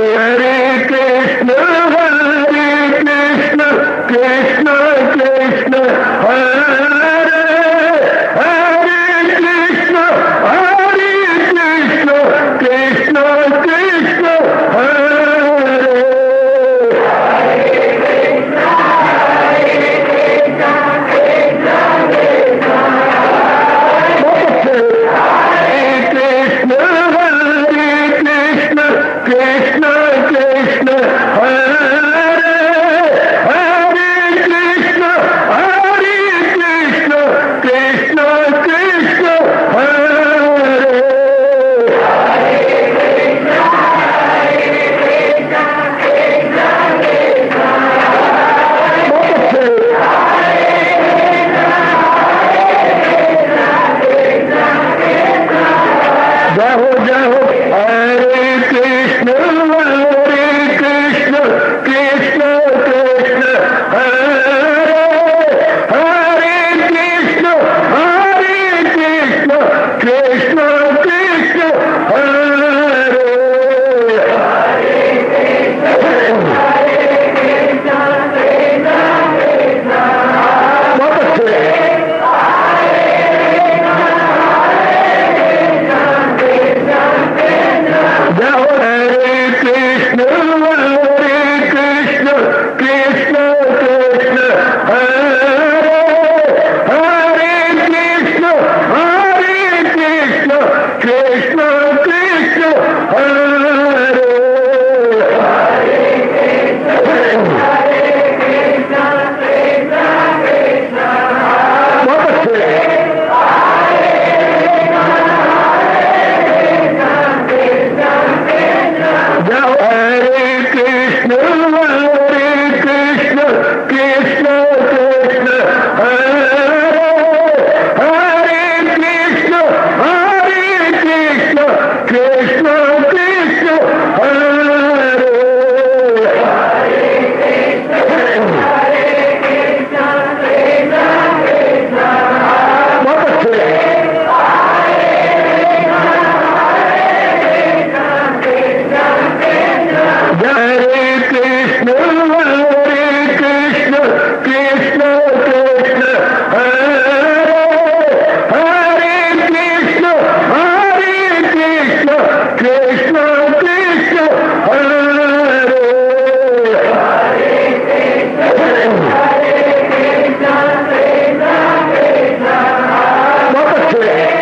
हरे कृष्ण कृष्ण कृष्ण हरे हरे कृष्ण कृष्ण कृष्ण हरे कृष्ण कृष्ण हरे हरे कृष्ण कृष्ण कृष्ण हरे जय हो हरे कृष्ण कृष्ण कृष्ण हरे हरे कृष्ण कृष्ण कृष्ण हरे बहुत अच्छे जय हो हरे कृष्ण कृष्ण कृष्ण हरे हरे कृष्ण कृष्ण कृष्ण हरे बहुत अच्छे जय हो हरे कृष्ण कृष्ण कृष्ण हरे हरे कृष्ण कृष्ण कृष्ण हरे बहुत अच्छे हरे कृष्ण कृष्ण हरे हरे कृष्ण कृष्ण कृष्ण हरे बहुत अच्छे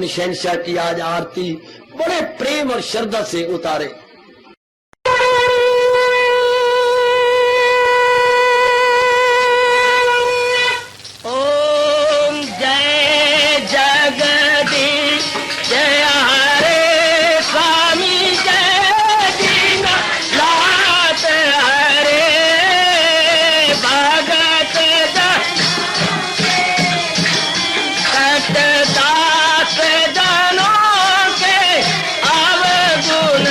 शहंशाह की आज आरती बड़े प्रेम और श्रद्धा से उतारे। ओम जय जगदीश जय हरे स्वामी जय दीनानाथ हरे भगत दास जनों के अवगुण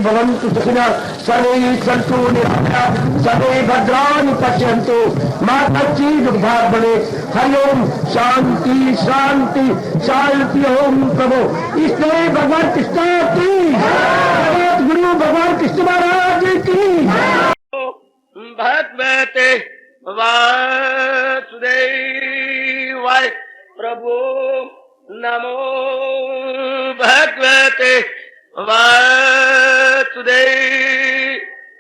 भवन्तु सुखिनः सर्वे सन्तु निरामयाः सर्वे भद्राणि पश्यन्तु मा कश्चित् दुःखात् भवेत्। हरि ओम शांति शांति शांति। ओम प्रभु इसलिए भगवान कृष्ण की गुरु भगवान कृष्ण महाराज की भगवते वासुदेवाय प्रभु नमो भगवते वासुदेव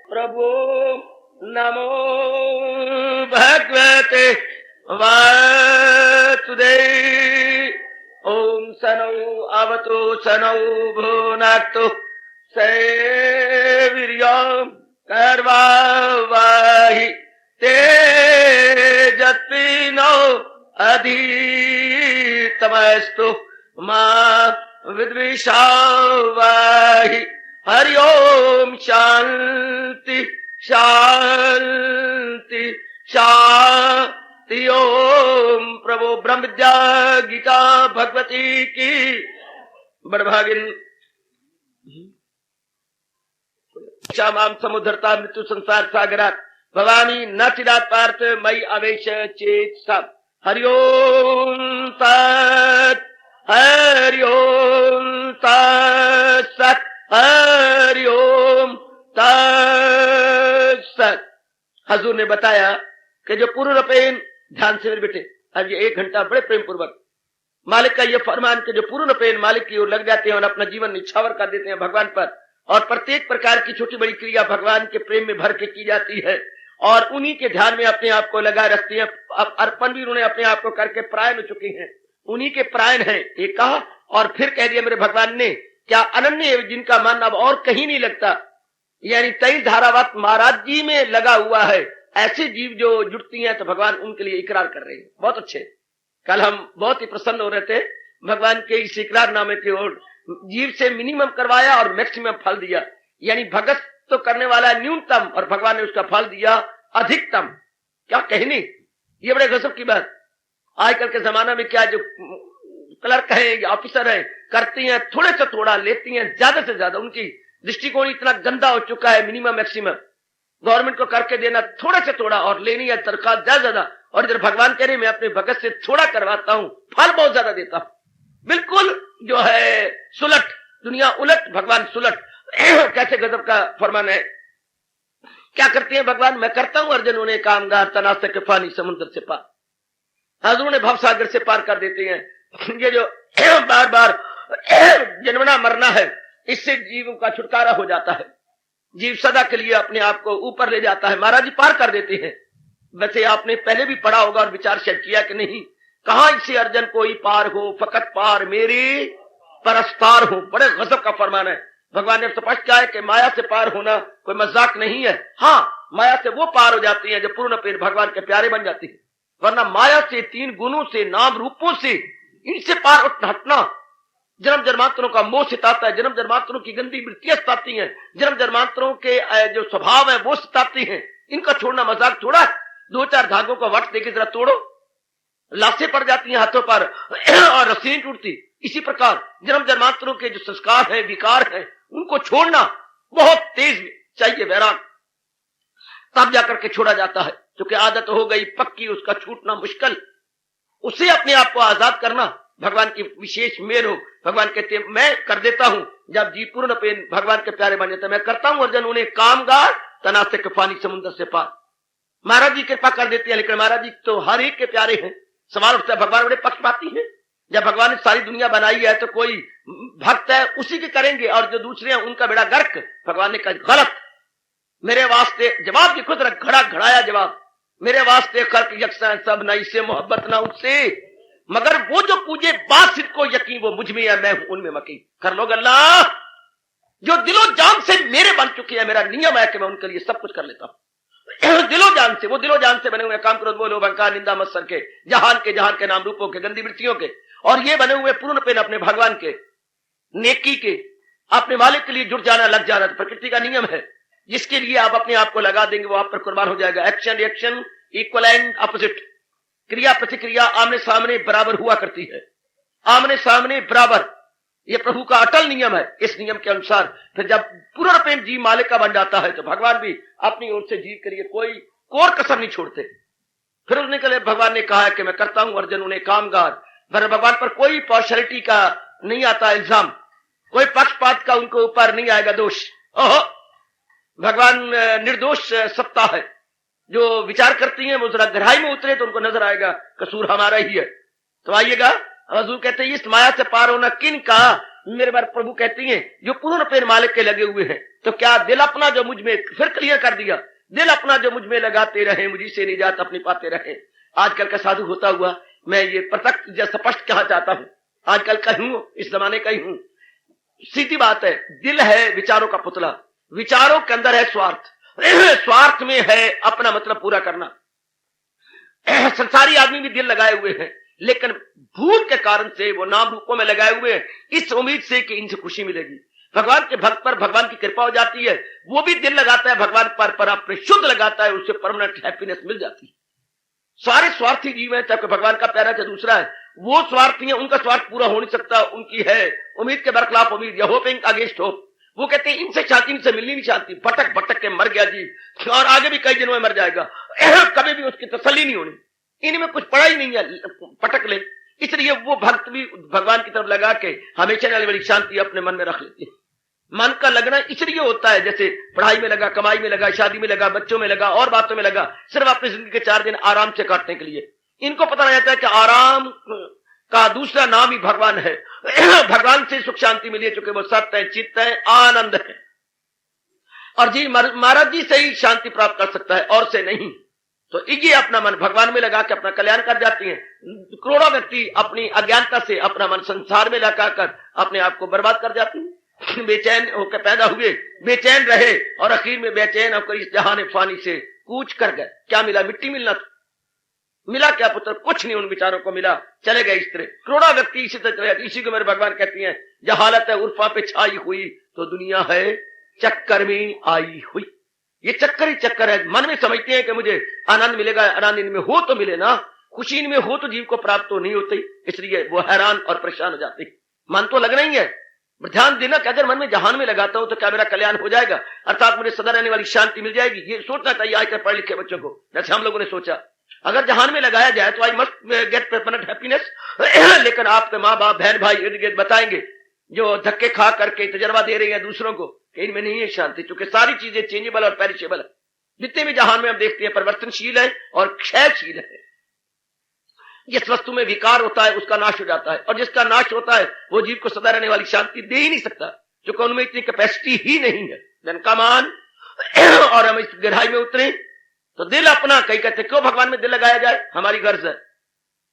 प्रभु नमो भगवते वासुदेव। ओम सनौ अवतु सनौ भुनक्तु सेवीर्यम् कर्वावहि तेजस्विनो अधितमस्तु मा विद्विषावहि। हरि ओम शांति शांति शांति। ओम प्रभु ब्रह्म विद्या गीता भगवती की बड़भागिन क्षमां समुद्धरता मृत्यु संसार सागरात भवानी न चिरात पार्थ मई अवेश चेत सब। हरि ओम तत् हरि ओम तत्सत् हरि ओम तत्सत्। हजूर ने बताया कि जो पूर्ण रूपेण ध्यान से मेरे बेटे अब ये 1 घंटा बड़े प्रेम पूर्वक मालिक का ये फरमान के जो पूर्ण रूपेण मालिक की ओर लग जाते हैं और अपना जीवन निछावर कर देते हैं भगवान पर, और प्रत्येक प्रकार की छोटी बड़ी क्रिया भगवान के प्रेम में भर के की जाती है और उन्हीं के ध्यान में अपने आप को लगा रखती है। अब अर्पण भी उन्होंने अपने आप को करके प्रायण हो चुके हैं, उन्हीं के प्रायण है ये कहा और फिर कह दिया मेरे भगवान ने क्या अनन्य जिनका मन अब और कहीं नहीं लगता, यानी 23 धारावत महाराज जी में लगा हुआ है। ऐसे जीव जो जुड़ती हैं तो भगवान उनके लिए इकरार कर रहे हैं। बहुत अच्छे, कल हम बहुत ही प्रसन्न हो रहे थे भगवान के इस इकरारनामे की ओर। जीव से मिनिमम करवाया और मैक्सिमम फल दिया, यानी भगत तो करने वाला न्यूनतम और भगवान ने उसका फल दिया अधिकतम। क्या कहनी, ये बड़े गजब की बात। आजकल के जमाना में क्या जो क्लर्क है या ऑफिसर है करती हैं थोड़े से थोड़ा, लेती हैं ज्यादा से ज्यादा। उनकी दृष्टिकोण इतना गंदा हो चुका है, मिनिमम मैक्सिमम गवर्नमेंट को करके देना थोड़ा से थोड़ा और लेनी है तनख्वाह ज्यादा। और इधर भगवान कह रहे मैं अपने भगत से थोड़ा करवाता हूं, फल बहुत ज्यादा देता हूं। बिल्कुल जो है सुलट, दुनिया उलट भगवान सुलट। कैसे गजब का फरमान है। क्या करते हैं भगवान, मैं करता हूं अर्जुन उन्हें कामगार तनासे के पानी समुद्र से पार, हजूर ने भवसागर से पार कर देते हैं। ये जो बार बार जन्मना मरना है इससे जीव का छुटकारा हो जाता है, जीव सदा के लिए अपने आप को ऊपर ले जाता है। महाराज जी पार कर देते हैं। वैसे आपने पहले भी पढ़ा होगा और विचार शायद किया कि नहीं, कहां इससे अर्जुन कोई पार हो फकत पार मेरी परस्तार हो। बड़े गजब का फरमान है। भगवान ने स्पष्ट किया है कि माया से पार होना कोई मजाक नहीं है। हाँ, माया से वो पार हो जाती है जब पूर्ण पेड़ भगवान के प्यारे बन जाती है, वरना माया से 3 गुणों से नाम रूपों से इनसे पार हटना जन्म जन्मांतरों का मोह सताता है, जन्म जन्मांतरों की गंदी वृत्तियां सताती हैं, जन्म जन्मांतरों के जो स्वभाव है वो सताती हैं। इनका छोड़ना मजाक थोड़ा है। 2-4 धागों का वट देके जरा तोड़ो, लाशें पड़ जाती हैं हाथों पर और रस्सियां टूटती। इसी प्रकार जन्म जन्मांतरों के जो संस्कार है विकार है उनको छोड़ना बहुत तेज चाहिए वैराग, तब जाकर के छोड़ा जाता है। क्योंकि आदत हो गई पक्की, उसका छूटना मुश्किल। उसे अपने आप को आजाद करना भगवान की विशेष मेहर हो। भगवान कहते हैं मैं कर देता हूं जब जी पूर्ण पेन भगवान के प्यारे बन जाते, मैं करता हूं अर्जुन उन्हें कामगार तनासे के पानी समुद्र से पार। महाराज जी कृपा कर देते हैं, लेकिन महाराज जी तो हर एक के प्यारे हैं। सवाल उठता है भगवान बड़े पक्षपाती हैं। जब भगवान ने सारी दुनिया बनाई है तो कोई भक्त है उसी के करेंगे और जो दूसरे हैं उनका बेड़ा गर्क। भगवान ने कहा गलत, मेरे वास्ते जवाब की खुद घड़ा घड़ाया जवाब, मेरे वास्ते खर्क यकसा सब न इससे मोहब्बत ना उससे, मगर वो जो पूजे बासित को यकीन वो मुझ में है, मैं हूं उनमें मकीन। कर लो अल्लाह, जो दिलो जान से मेरे बन चुके हैं, मेरा नियम है कि मैं उनके लिए सब कुछ कर लेता हूं। दिलो जान से, वो दिलो जान से बने हुए काम क्रोध मोह लोभ अहंकार निंदा मत्सर के, जहान के नाम रूपों के, गंदी वृत्तियों के, और ये बने हुए पूर्ण पेन अपने भगवान के, नेकी के, अपने मालिक के लिए जुड़ जाना लग जाना। तो प्रकृति का नियम है, जिसके लिए आप अपने आप को लगा देंगे वो आप पर कुर्बान हो जाएगा। Action reaction equal and opposite, क्रिया प्रतिक्रिया आमने सामने बराबर हुआ करती है, आमने सामने बराबर। ये प्रभु का अटल नियम है। इस नियम के अनुसार फिर जब पूर्णपेन जीव मालिक का बन जाता है तो भगवान भी अपनी ओर से जीव के लिए कोई कोर कसर नहीं छोड़ते। फिर उसने के लिए भगवान ने कहा है कि मैं करता हूं अर्जुन उन्हें कामगार। फिर भगवान पर कोई पार्शलिटी का नहीं आता इल्जाम, कोई पक्षपात का उनके ऊपर नहीं आएगा दोष। ओहो, भगवान निर्दोष सत्ता है। जो विचार करती हैं वो जरा गहराई में उतरे तो उनको नजर आएगा कसूर हमारा ही है। तो आइएगा, हजूर कहते हैं इस माया से पार होना किन का। मेरे बार प्रभु कहती हैं जो पूर्ण पेन मालिक के लगे हुए हैं। तो क्या दिल अपना जो मुझ में, फिर क्लियर कर दिया, दिल अपना जो मुझ में लगाते रहे, मुझी से निजात अपनी पाते रहे। आजकल का साधु होता हुआ मैं ये प्रत्यक्ष या स्पष्ट कहना चाहता हूं, आजकल का हूं, इस जमाने का ही हूं। सीधी बात है, दिल है विचारों का पुतला, विचारों के अंदर है स्वार्थ, स्वार्थ में है अपना मतलब पूरा करना। संसारी आदमी भी दिल लगाए हुए हैं, लेकिन भूल के कारण से वो नाम रूपों में लगाए हुए हैं, इस उम्मीद से कि इनसे खुशी मिलेगी। भगवान के भक्त पर भगवान की कृपा हो जाती है, वो भी दिल लगाता है भगवान पर अपने शुद्ध लगाता है, उससे परमानेंट हैप्पीनेस मिल जाती है। सारे स्वार्थी जीव हैं, चाहे भगवान का प्यारा चाहे दूसरा है, वो स्वार्थी है, उनका स्वार्थ पूरा हो नहीं सकता। उनकी है उम्मीद के बरखिलाफ उम्मीद, या होपिंग अगेंस्ट होप। वो कहते हैं इनसे शांति, इनसे मिलनी नहीं शांति, भटक भटक के मर गया जी और आगे भी कई दिनों में मर जाएगा, कभी भी उसकी तसल्ली नहीं होनी, इनमें कुछ पड़ा ही नहीं है, पटक ले। इसलिए वो भक्त भी भगवान की तरफ लगा के हमेशा वाली बड़ी शांति अपने मन में रख लेते हैं। मन का लगना इसलिए होता है, जैसे पढ़ाई में लगा, कमाई में लगा, शादी में लगा, बच्चों में लगा और बातों में लगा, सिर्फ अपनी जिंदगी के 4 दिन आराम से काटने के लिए। इनको पता नहीं जाता है कि आराम का दूसरा नाम ही भगवान है। भगवान से सुख शांति मिली है, चूंकि वो सत्य है, चित्त है, आनंद है, और जी महाराज जी से ही शांति प्राप्त कर सकता है और से नहीं। तो ये अपना मन भगवान में लगा के अपना कल्याण कर जाती हैं। करोड़ों व्यक्ति अपनी अज्ञानता से अपना मन संसार में लगाकर अपने आप को बर्बाद कर जाती हैं। बेचैन होकर पैदा हुए, बेचैन रहे और आखिर में बेचैन होकर इस जहान फानी से कूच कर गए। क्या मिला? मिट्टी मिलना था। मिला क्या पुत्र? कुछ नहीं उन विचारों को मिला, चले गए इस तरह। करोड़ों व्यक्ति इसी तरह चले जाते। इसी को मेरे भगवान कहती हैं जहालत है उर्फा पे छाई हुई, तो दुनिया है चक्कर में आई हुई। ये चक्कर ही चक्कर है। मन में समझते हैं कि मुझे आनंद मिलेगा, आनंद इनमें हो तो मिले ना, खुशी इनमें हो तो जीव को प्राप्त तो नहीं होती, इसलिए वो हैरान और परेशान हो जाते। मन तो लगना ही है, ध्यान देना कि अगर मन में जहान में लगाता हूं तो क्या मेरा कल्याण हो जाएगा, अर्थात मुझे सदा रहने वाली शांति मिल जाएगी। ये सोचना चाहिए आजकल पढ़े लिखे बच्चों को, जैसे हम लोगों ने सोचा अगर जहान में लगाया जाए तो I must get permanent happiness. लेकिन आपके माँ बाप बहन भाई इर्द गिर्द बताएंगे जो धक्के खा करके तजर्बा दे रहे हैं दूसरों को कि इनमें नहीं है शांति, क्योंकि सारी चीजें चेंजेबल और पेरिशेबल है। जितने भी जहान में हम देखते हैं परिवर्तनशील है और क्षयशील है। जिस वस्तु में विकार होता है उसका नाश हो जाता है, और जिसका नाश होता है वो जीव को सदा रहने वाली शांति दे ही नहीं सकता, क्योंकि उनमें इतनी कैपेसिटी ही नहीं है। धन का मान और हम इस गहराई में उतरे तो दिल अपना, कई कहते क्यों भगवान में दिल लगाया जाए, हमारी गर्ज है।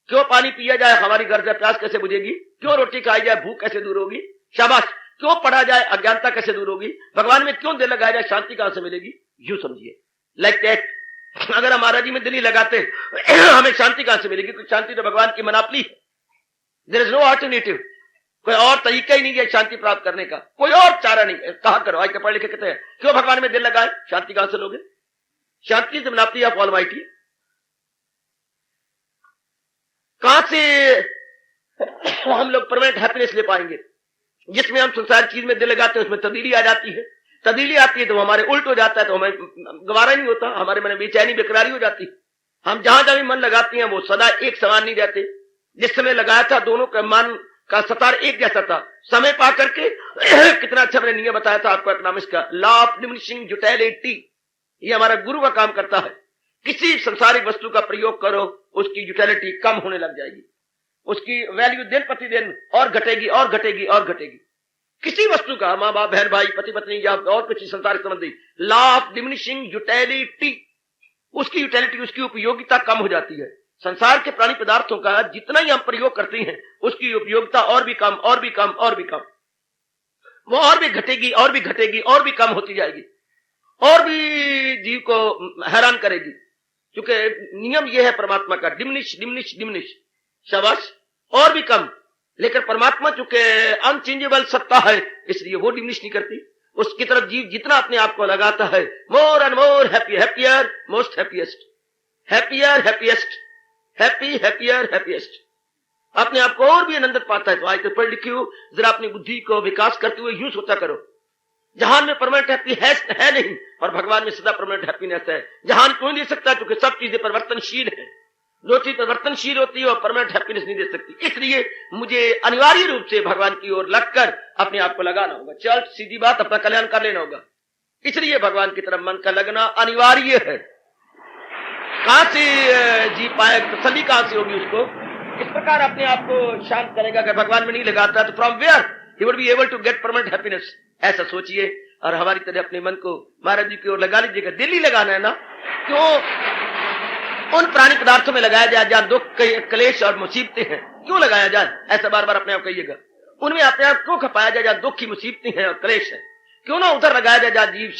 क्यों पानी पिया जाए, हमारी गर्ज है, प्यास कैसे बुझेगी। क्यों रोटी खाई जाए, भूख कैसे दूर होगी। शाबाश। क्यों पढ़ा जाए, अज्ञानता कैसे दूर होगी। भगवान में क्यों दिल लगाया जाए, शांति कहां से मिलेगी। यूं समझिए लाइक दैट। अगर हम महाराज जी में दिल ही लगाते हमें शांति कहां से मिलेगी, तो शांति तो भगवान की मनापली है। There is no alternative. कोई और तरीका ही नहीं है शांति प्राप्त करने का, कोई और चारा नहीं है। कहा करो, आज के पढ़े लिखे कहते हैं क्यों भगवान में दिल लगाए, शांति कहां से लोगे। शांति से मनापली ऑफ ऑलमाइटी। कहां से हम लोग परमानेंट हैप्पीनेस ले पाएंगे। जिसमें हम संसार चीज में दिल लगाते हैं उसमें तब्दीली आ जाती है। तब्दीली आती है तो हमारे उल्ट हो जाता है, तो हमें गवारा नहीं होता, हमारे मन में बेचैनी बेकरारी हो जाती है। हम जहां जहां भी मन लगाते हैं वो सदा एक समान नहीं रहते। जिस समय लगाया था दोनों का मन का सतार एक जैसा था, समय पा करके कितना अच्छा मैंने नियम बताया था आपको इकोनॉमिक्स का, लॉ ऑफ डिमिनिशिंग यूटिलिटी। ये हमारा गुरु का काम करता है। किसी संसारिक वस्तु का प्रयोग करो उसकी यूटिलिटी कम होने लग जाएगी, उसकी वैल्यू दिन प्रतिदिन और घटेगी और घटेगी और घटेगी। किसी वस्तु का, माँ बाप बहन भाई पति पत्नी या और कुछ संसारिक संबंधी, लॉ ऑफ डिमिनिशिंग यूटिलिटी, उसकी यूटिलिटी उसकी उपयोगिता कम हो जाती है। संसार के प्राणी पदार्थों का जितना ही हम प्रयोग करते हैं उसकी उपयोगिता और भी कम और भी कम और भी कम, वो और भी घटेगी और भी घटेगी और भी कम होती जाएगी और भी जीव को हैरान करेगी। क्योंकि नियम यह है परमात्मा का, डिमिनिश डिमिनिश डिमिनिश। शाबाश। और भी कम। लेकिन परमात्मा चूंकि अनचेंजेबल सत्ता है इसलिए वो डिमिनिश नहीं करती। उसकी तरफ जीव जितना अपने आप को लगाता है, more and more happy, happier, most happiest, happier happiest, happy happier happiest. अपने आप को और भी आनंदित पाता है। तो आज तो पढ़ लिखी हो, जरा अपनी बुद्धि को विकास करते हुए यूं सोचा करो, जहान में परमानेंट हैप्पीनेस है नहीं और भगवान में सदा परमानेंट हैप्पीनेस है। जहान क्यों नहीं दे सकता? क्योंकि सब चीजें परिवर्तनशील है। जो चीज परिवर्तनशील होती है और परमानेंट हैप्पीनेस नहीं दे सकती। इसलिए मुझे अनिवार्य रूप से भगवान की ओर लगकर अपने आप को लगाना होगा। चल सीधी बात, अपना कल्याण कर लेना होगा। इसलिए भगवान की तरफ मन का लगना अनिवार्य है। कहां से जी पाए, तसल्ली कहां से होगी उसको? इस प्रकार अपने आप को शांत करेगा। अगर भगवान में नहीं लगाता तो from where he would be able to get permanent happiness? ऐसा सोचिए और हमारी तरह अपने मन को महाराज जी की ओर लगा लीजिएगा। दिल ही लगाना है ना, क्यों उन प्राणी पदार्थों में लगाया जाए जहां दुख, क्लेश और मुसीबतें हैं? क्यों लगाया जाए? ऐसा बार बार अपने आप कहिएगा। उनमें अपने आप क्यों खपाया जाए जहां दुख की मुसीबतें हैं और क्लेश है? क्यों ना उधर लगाया जाए जहां जीव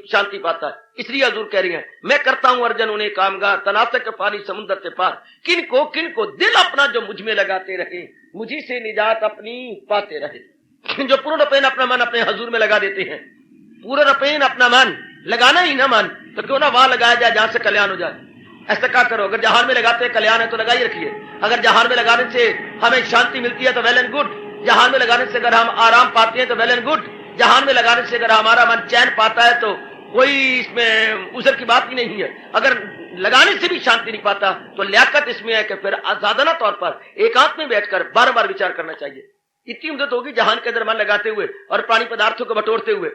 शांति पाता है? इसलिए हजूर कह रही है, मैं करता हूं अर्जन उन्हें कामगार, तनातक पानी समुद्र से पार। किनको दिल अपना जो मुझ में लगाते रहे, मुझी से निजात अपनी पाते रहे। जो पूर्ण रूपेण अपना मन अपने हजूर में लगा देते हैं, पूर्ण रूपेण अपना मन लगाना ही ना मन, तो क्यों ना वहां लगाया जाए जहां से कल्याण हो जाए। ऐसा क्या करो? अगर जहान में लगाते हैं कल्याण है तो लगाई रखिए। अगर जहान में लगाने से हमें शांति मिलती है तो वेल एंड गुड। जहान में लगाने से अगर हम आराम पाते हैं तो वेल एंड गुड। जहान में लगाने से अगर हमारा मन चैन पाता है तो कोई इसमें उजर की बात ही नहीं है। अगर लगाने से भी शांति नहीं पाता तो लियाकत इसमें है कि फिर आजादाना तौर पर एकांत में बैठकर बार बार विचार करना चाहिए। इतनी उम्मीद होगी जहान के अंदर मन लगाते हुए और प्राणी पदार्थों को बटोरते हुए।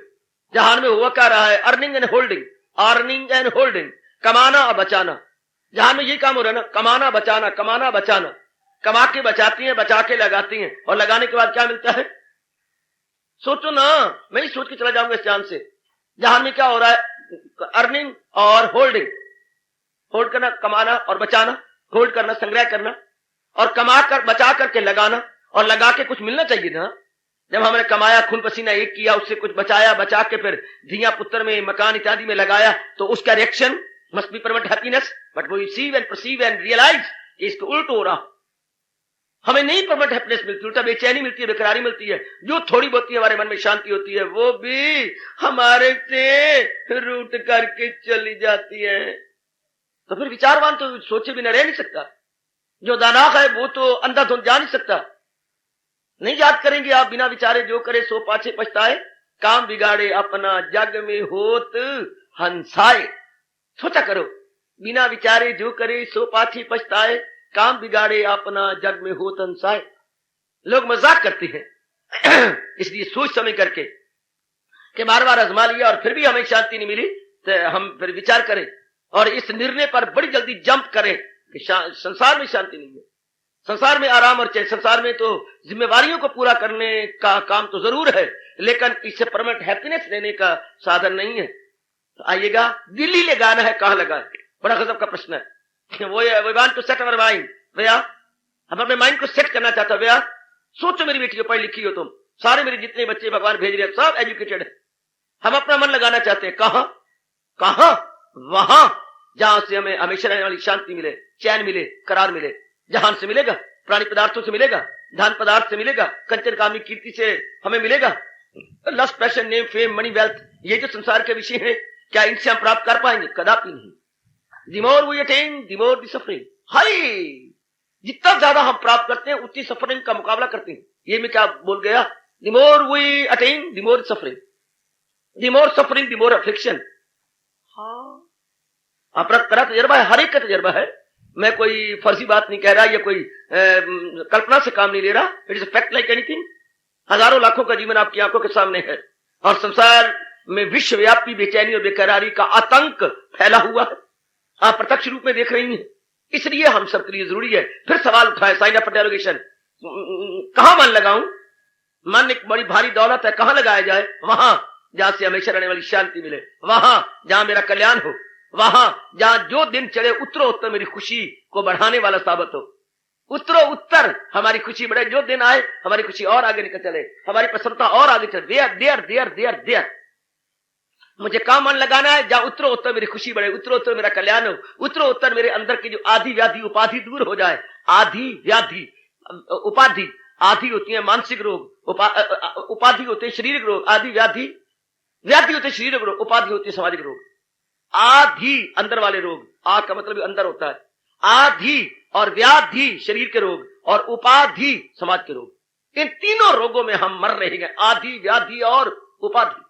जहान में हुआ क्या रहा है? अर्निंग एंड होल्डिंग, कमाना और बचाना। जहां में ये काम हो रहा है ना, कमाना बचाना, कमाना बचाना। कमा के बचाती हैं, बचा के लगाती हैं, और लगाने के बाद क्या मिलता है? सोचो ना, मैं ही सोच के चला जाऊंगा इस जान से। जहां में क्या हो रहा है? अर्निंग और होल्डिंग। होल्ड करना, कमाना और बचाना। होल्ड करना, संग्रह करना, और कमा कर बचा करके लगाना, और लगा के कुछ मिलना चाहिए ना। जब हमने कमाया, खून पसीना एक किया, उससे कुछ बचाया, बचा के फिर धिया पुत्र में, मकान इत्यादि में लगाया, तो उसका reaction must be permanent happiness, but we see and perceive and realize कि इसको उल्ट हो रहा। हमें नहीं परमानेंट हैप्पीनेस मिलती, उल्टा बेचैनी मिलती है, बेकरारी मिलती है। जो थोड़ी बहुत हमारे मन में शांति होती है वो भी हमारे से रूट करके चली जाती है। तो फिर विचारवान तो सोचे बिना रह नहीं सकता। जो दानाक है वो तो अंधाधुंध जा नहीं सकता। नहीं याद करेंगे आप, बिना विचारे जो करे सो पाछे पछताए, काम बिगाड़े अपना जग में होत हंसाए। सोचा करो, बिना विचारे जो करे सो पाछे पछताए, काम बिगाड़े अपना जग में होत हंसाए। लोग मजाक करते हैं इसलिए सोच समझ करके कि बार बार आजमा लिया और फिर भी हमें शांति नहीं मिली, तो हम फिर विचार करें और इस निर्णय पर बड़ी जल्दी जंप करें कि संसार में शांति नहीं है, संसार में आराम और चैन। संसार में तो जिम्मेवारियों को पूरा करने का काम तो जरूर है, लेकिन इससे परमानेंट हैप्पीनेस लेने का साधन नहीं है। तो आइएगा, दिल ही लगाना है, कहां लगाए? बड़ा गजब का प्रश्न है। वो want to set our mind. भैया हम अपने माइंड को सेट करना चाहता है। भैया सोचो, मेरी बेटी पढ़ी लिखी हो तुम, सारे मेरे जितने बच्चे भगवान भेज रहे हैं सब एजुकेटेड है। हम अपना मन लगाना चाहते हैं कहां? वहां जहां से हमें हमेशा रहने वाली शांति मिले, चैन मिले, करार मिले। जहान से मिलेगा, प्राणी पदार्थों से मिलेगा, धन पदार्थ से मिलेगा, कंचन कामनी कीर्ति से हमें मिलेगा। Lust, passion, name, fame, money, wealth, ये जो संसार के विषय है, क्या इनसे हम प्राप्त कर पाएंगे? कदापि नहीं। The more we attain, the more the suffering. हाय, जितना ज्यादा हम प्राप्त करते हैं उतनी सफरिंग का मुकाबला करते हैं। ये मैं क्या बोल गया? The more we attain, the more suffering. The more suffering, the more affliction. हाँ, अपना तरह तजर्बा है, हर एक का तजर्बा है। मैं कोई फर्जी बात नहीं कह रहा या कोई कल्पना से काम नहीं ले रहा। It is a fact like anything. हजारों लाखों का जीवन आपकी आंखों के सामने है और संसार में विश्वव्यापी बेचैनी और बेकरारी का आतंक फैला हुआ है, आप प्रत्यक्ष रूप में देख रही हैं। इसलिए हम सबके लिए जरूरी है। फिर सवाल उठाए, साइन ऑफ इंटरोगेशन, कहां मन लगाऊं? मन एक बड़ी भारी दौलत है, कहां लगाया जाए? वहां जहां से हमेशा रहने वाली शांति मिले, वहां जहां मेरा कल्याण हो, वहां जहां जो दिन चढ़े उत्तरोत्तर मेरी खुशी को बढ़ाने वाला साबित हो। उत्तरोत्तर हमारी खुशी बढ़े, जो दिन आए हमारी खुशी और आगे निकल चले, हमारी प्रसन्नता और आगे चले। देयर मुझे कहां मन लगाना है? जहां उत्तरोत्तर मेरी खुशी बढ़े, उत्तरोत्तर मेरा कल्याण हो, उत्तरोत्तर मेरे अंदर की जो आदि व्याधि उपाधि दूर हो जाए। आदि व्याधि उपाधि, आदि होती है मानसिक रोग, उपाधि होते हैं शारीरिक रोग। आदि व्याधि होते हैं शारीरिक रोग, उपाधि होती है सामाजिक रोग। आधि अंदर वाले रोग, आ का मतलब अंदर होता है। आधि और व्याधि शरीर के रोग और उपाधि समाज के रोग। इन तीनों रोगों में हम मर रहे हैं, आदि, व्याधि और उपाधि,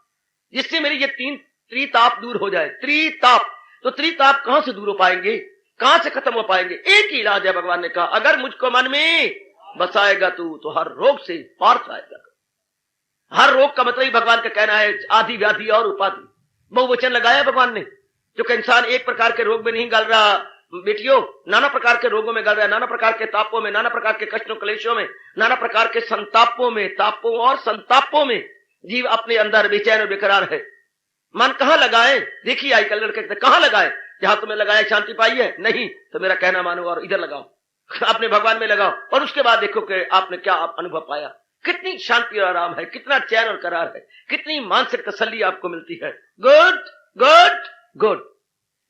जिससे मेरी ये तीन त्रिताप दूर हो जाए। त्रिताप, तो त्रिताप कहां से दूर हो पाएंगे, कहां से खत्म हो पाएंगे? एक ही इलाज है, भगवान ने कहा अगर मुझको मन में बसाएगा तू तो हर रोग से पार पाएगा। हर रोग का मतलब ही भगवान का कहना है आदि, व्याधि और उपाधि। बहुवचन लगाया भगवान ने, जो कि इंसान एक प्रकार के रोग में नहीं गल रहा बेटियों, नाना प्रकार के रोगों में गल रहा है, नाना प्रकार के तापों में, नाना प्रकार के कष्टों क्लेशों में, नाना प्रकार के संतापों में, तापों और संतापों में जीव अपने अंदर बेचैन और बेकरार है। मन कहां लगाए? देखिए आजकल लड़के कहते कहां लगाए? जहां तुम्हें लगाया शांति पाई है? नहीं तो मेरा कहना मानो और इधर लगाओ, अपने भगवान में लगाओ, और उसके बाद देखो कि आपने क्या अनुभव पाया। कितनी शांति और आराम है, कितना चैन और करार है, कितनी मानसिक तसल्ली आपको मिलती है। Good good good.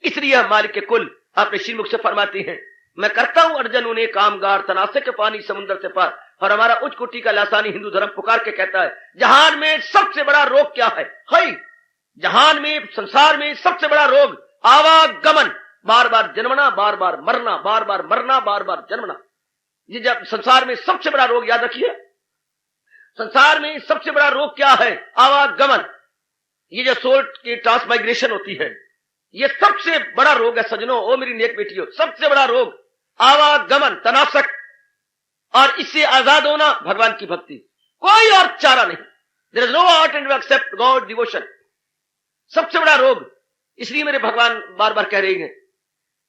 इसलिए मालिक के कुल अपने श्रीमुख से फरमाती हैं, मैं करता हूं अर्जन उन्हें कामगार, तनासे के पानी समुद्र से पार। और हमारा उच्च कोटि का लासानी हिंदू धर्म पुकार के कहता है जहान में सबसे बड़ा रोग क्या है? जहान में, संसार में सबसे बड़ा रोग आवागमन, बार बार जन्मना, बार बार मरना, बार बार मरना, बार बार जन्मना। ये जब संसार में सबसे बड़ा रोग, याद रखिए, संसार में सबसे बड़ा रोग क्या है? आवागमन। ये जो सोल की ट्रांसमाइग्रेशन होती है, ये सबसे बड़ा रोग है सजनों, ओ मेरी नेक बेटियों, सबसे बड़ा रोग आवागमन, तनासक, और इससे आजाद होना भगवान की भक्ति, कोई और चारा नहीं। There is no alternative except God devotion. सबसे बड़ा रोग। इसलिए मेरे भगवान बार बार कह रहे हैं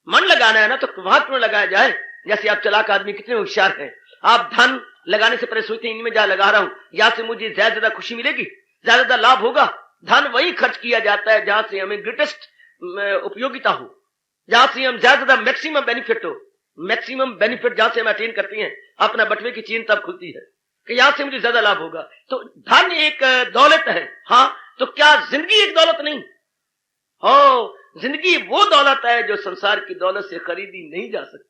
मन लगाना है ना तो वहां क्यों लगाया जाए? जैसे आप चालाक आदमी कितने होशियार हैं, आप धन लगाने से पहले सोचते हैं इनमें जहां लगा रहा हूं यहां से मुझे ज्यादा खुशी मिलेगी, ज्यादा लाभ होगा। धन वही खर्च किया जाता है जहां से हमें ग्रेटेस्ट उपयोगिता हो, जहां से हम ज्यादा मैक्सिमम बेनिफिट हो। मैक्सिमम बेनिफिट जहां से हम अटेन करती हैं, अपना बटवे की चेन तब खुलती है कि यहां से मुझे ज्यादा लाभ होगा। तो धन एक दौलत है, हाँ, तो क्या जिंदगी एक दौलत नहीं? हो, जिंदगी वो दौलत है जो संसार की दौलत से खरीदी नहीं जा सकती।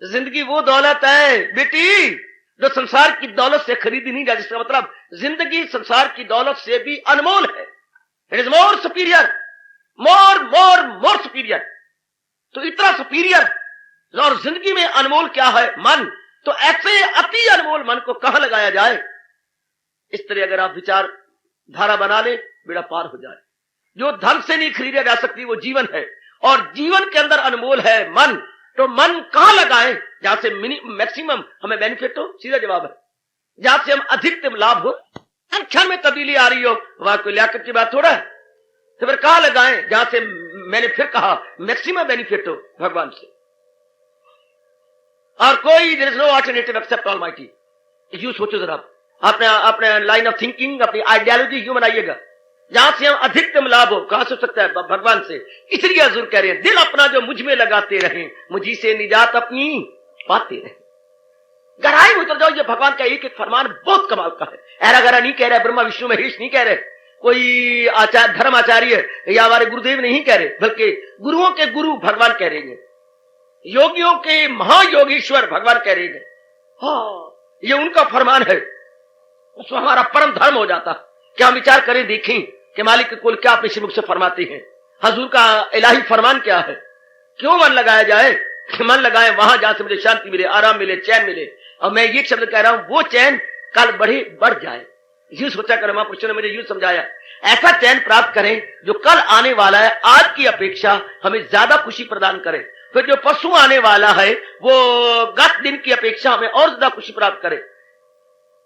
जिंदगी वो दौलत है बेटी जो संसार की दौलत से खरीदी नहीं जा सकती। इसका मतलब जिंदगी संसार की दौलत से भी अनमोल है। It is more superior, more more more superior. तो इतना सुपीरियर और जिंदगी में अनमोल क्या है? मन। तो ऐसे अति अनमोल मन को कहां लगाया जाए? इस तरह अगर आप विचार धारा बना ले, बेड़ा पार हो जाए। जो धन से नहीं खरीदा जा सकती वो जीवन है, और जीवन के अंदर अनमोल है मन। तो मन कहां लगाएं जहां से मैक्सिमम हमें बेनिफिट हो? सीधा जवाब है जहां से हम अधिकतम लाभ हो, हर क्षण में तब्दीली आ रही हो। वहां कोई लियाकत की बात थोड़ा है। तो फिर कहां लगाएं जहां से, मैंने फिर कहा, मैक्सिमम बेनिफिट हो भगवान से। और कोई there is no alternative except almighty. You सोचो जरा, अपने लाइन ऑफ थिंकिंग, अपनी आइडियोलॉजी क्यों बनाइएगा जहां से हम अधिकतम लाभ हो। कहां से हो सकता है? भगवान से। इसलिए हजूर कह रहे हैं दिल अपना जो मुझ में लगाते रहें, मुझी से निजात अपनी पाते रहें। गहराई में उतर जाओ। ये भगवान का एक एक फरमान बहुत कमाल का है। ऐरा गहरा नहीं कह रहे, ब्रह्मा विष्णु महेश नहीं कह रहे, कोई आचार्य धर्म आचार्य या हमारे गुरुदेव नहीं कह रहे, बल्कि गुरुओं के गुरु भगवान कह रहे हैं, योगियों के महायोगीश्वर भगवान कह रहे हैं। हाँ, ये उनका फरमान है, उसको हमारा परम धर्म हो जाता। क्या हम विचार करें, देखें कि मालिक के कुल क्या अपने श्रीमुख से फरमाते हैं। हजूर का इलाही फरमान क्या है? क्यों मन लगाया जाए? मन लगाए वहां जहां से मुझे शांति मिले, आराम मिले, चैन मिले। और मैं ये शब्द कह रहा हूं, वो चैन कल बढ़ जाए। यूं सोचा करें, महापुरुषों ने मुझे यूं समझाया, ऐसा चैन प्राप्त करें जो कल आने वाला है आज की अपेक्षा हमें ज्यादा खुशी प्रदान करे। फिर जो परसों आने वाला है वो गत दिन की अपेक्षा हमें और ज्यादा खुशी प्राप्त करे।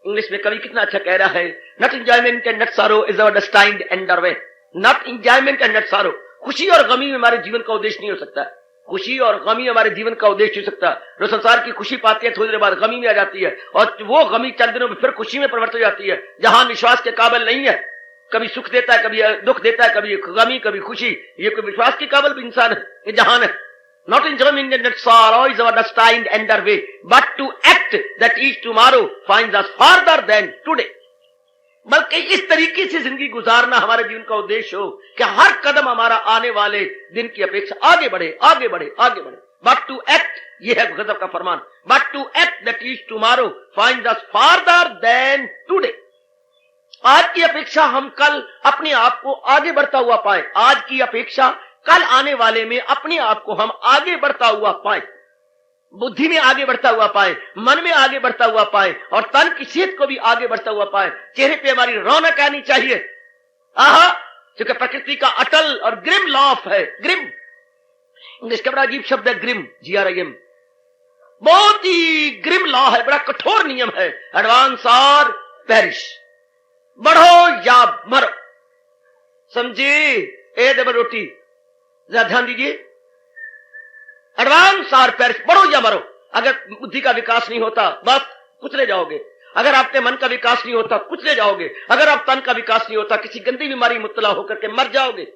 इंग्लिश में कवि कितना अच्छा कह रहा है, not enjoyment and not sorrow is our destined end our way. Not enjoyment and not sorrow, खुशी और गमी हमारे जीवन का उद्देश्य नहीं हो सकता। खुशी और गमी हमारे जीवन का उद्देश्य हो सकता। जो संसार की खुशी पाती है थोड़ी देर बाद गमी में आ जाती है, और वो गमी चंद दिनों में फिर खुशी में परिवर्तित हो जाती है। जहां विश्वास के काबिल नहीं है, कभी सुख देता है, कभी दुख देता है, कभी गमी, कभी खुशी। ये कोई विश्वास के काबिल भी इंसान है, ये जहान है। Not enjoyment and not sorrow is our destined end our way, but to act that each tomorrow finds us farther than today. बल्कि इस तरीके से जिंदगी गुजारना हमारे जीवन का उद्देश्य हो कि हर कदम हमारा आने वाले दिन की अपेक्षा आगे बढ़े, आगे बढ़े, आगे बढ़े। But to act, ये है गजब का फरमान, but to act that each tomorrow finds us farther than today. आज की अपेक्षा हम कल अपने आप को आगे बढ़ता हुआ पाए, आज की अपेक्षा कल आने वाले में अपने आप को हम आगे बढ़ता हुआ पाए। बुद्धि में आगे बढ़ता हुआ पाए, मन में आगे बढ़ता हुआ पाए और तन की सेहत को भी आगे बढ़ता हुआ पाए। चेहरे पे हमारी रौनक आनी चाहिए। आहा, क्योंकि प्रकृति का अटल और ग्रिम लॉ ऑफ है। ग्रिम इंग्लिश का बड़ा अजीब शब्द है, ग्रिम, GRIM। बहुत ही ग्रिम लॉ है, बड़ा कठोर नियम है। एडवांस और पेरिश, बढ़ो या मरो। समझे? ए डबल रोटी, जरा ध्यान दीजिए। एडवांस और पेरिश, बढ़ो या मरो। अगर बुद्धि का विकास नहीं होता बस कुचले जाओगे। अगर आपके मन का विकास नहीं होता कुचले जाओगे। अगर आप तन का विकास नहीं होता किसी गंदी बीमारी मुब्तला होकर के मर जाओगे।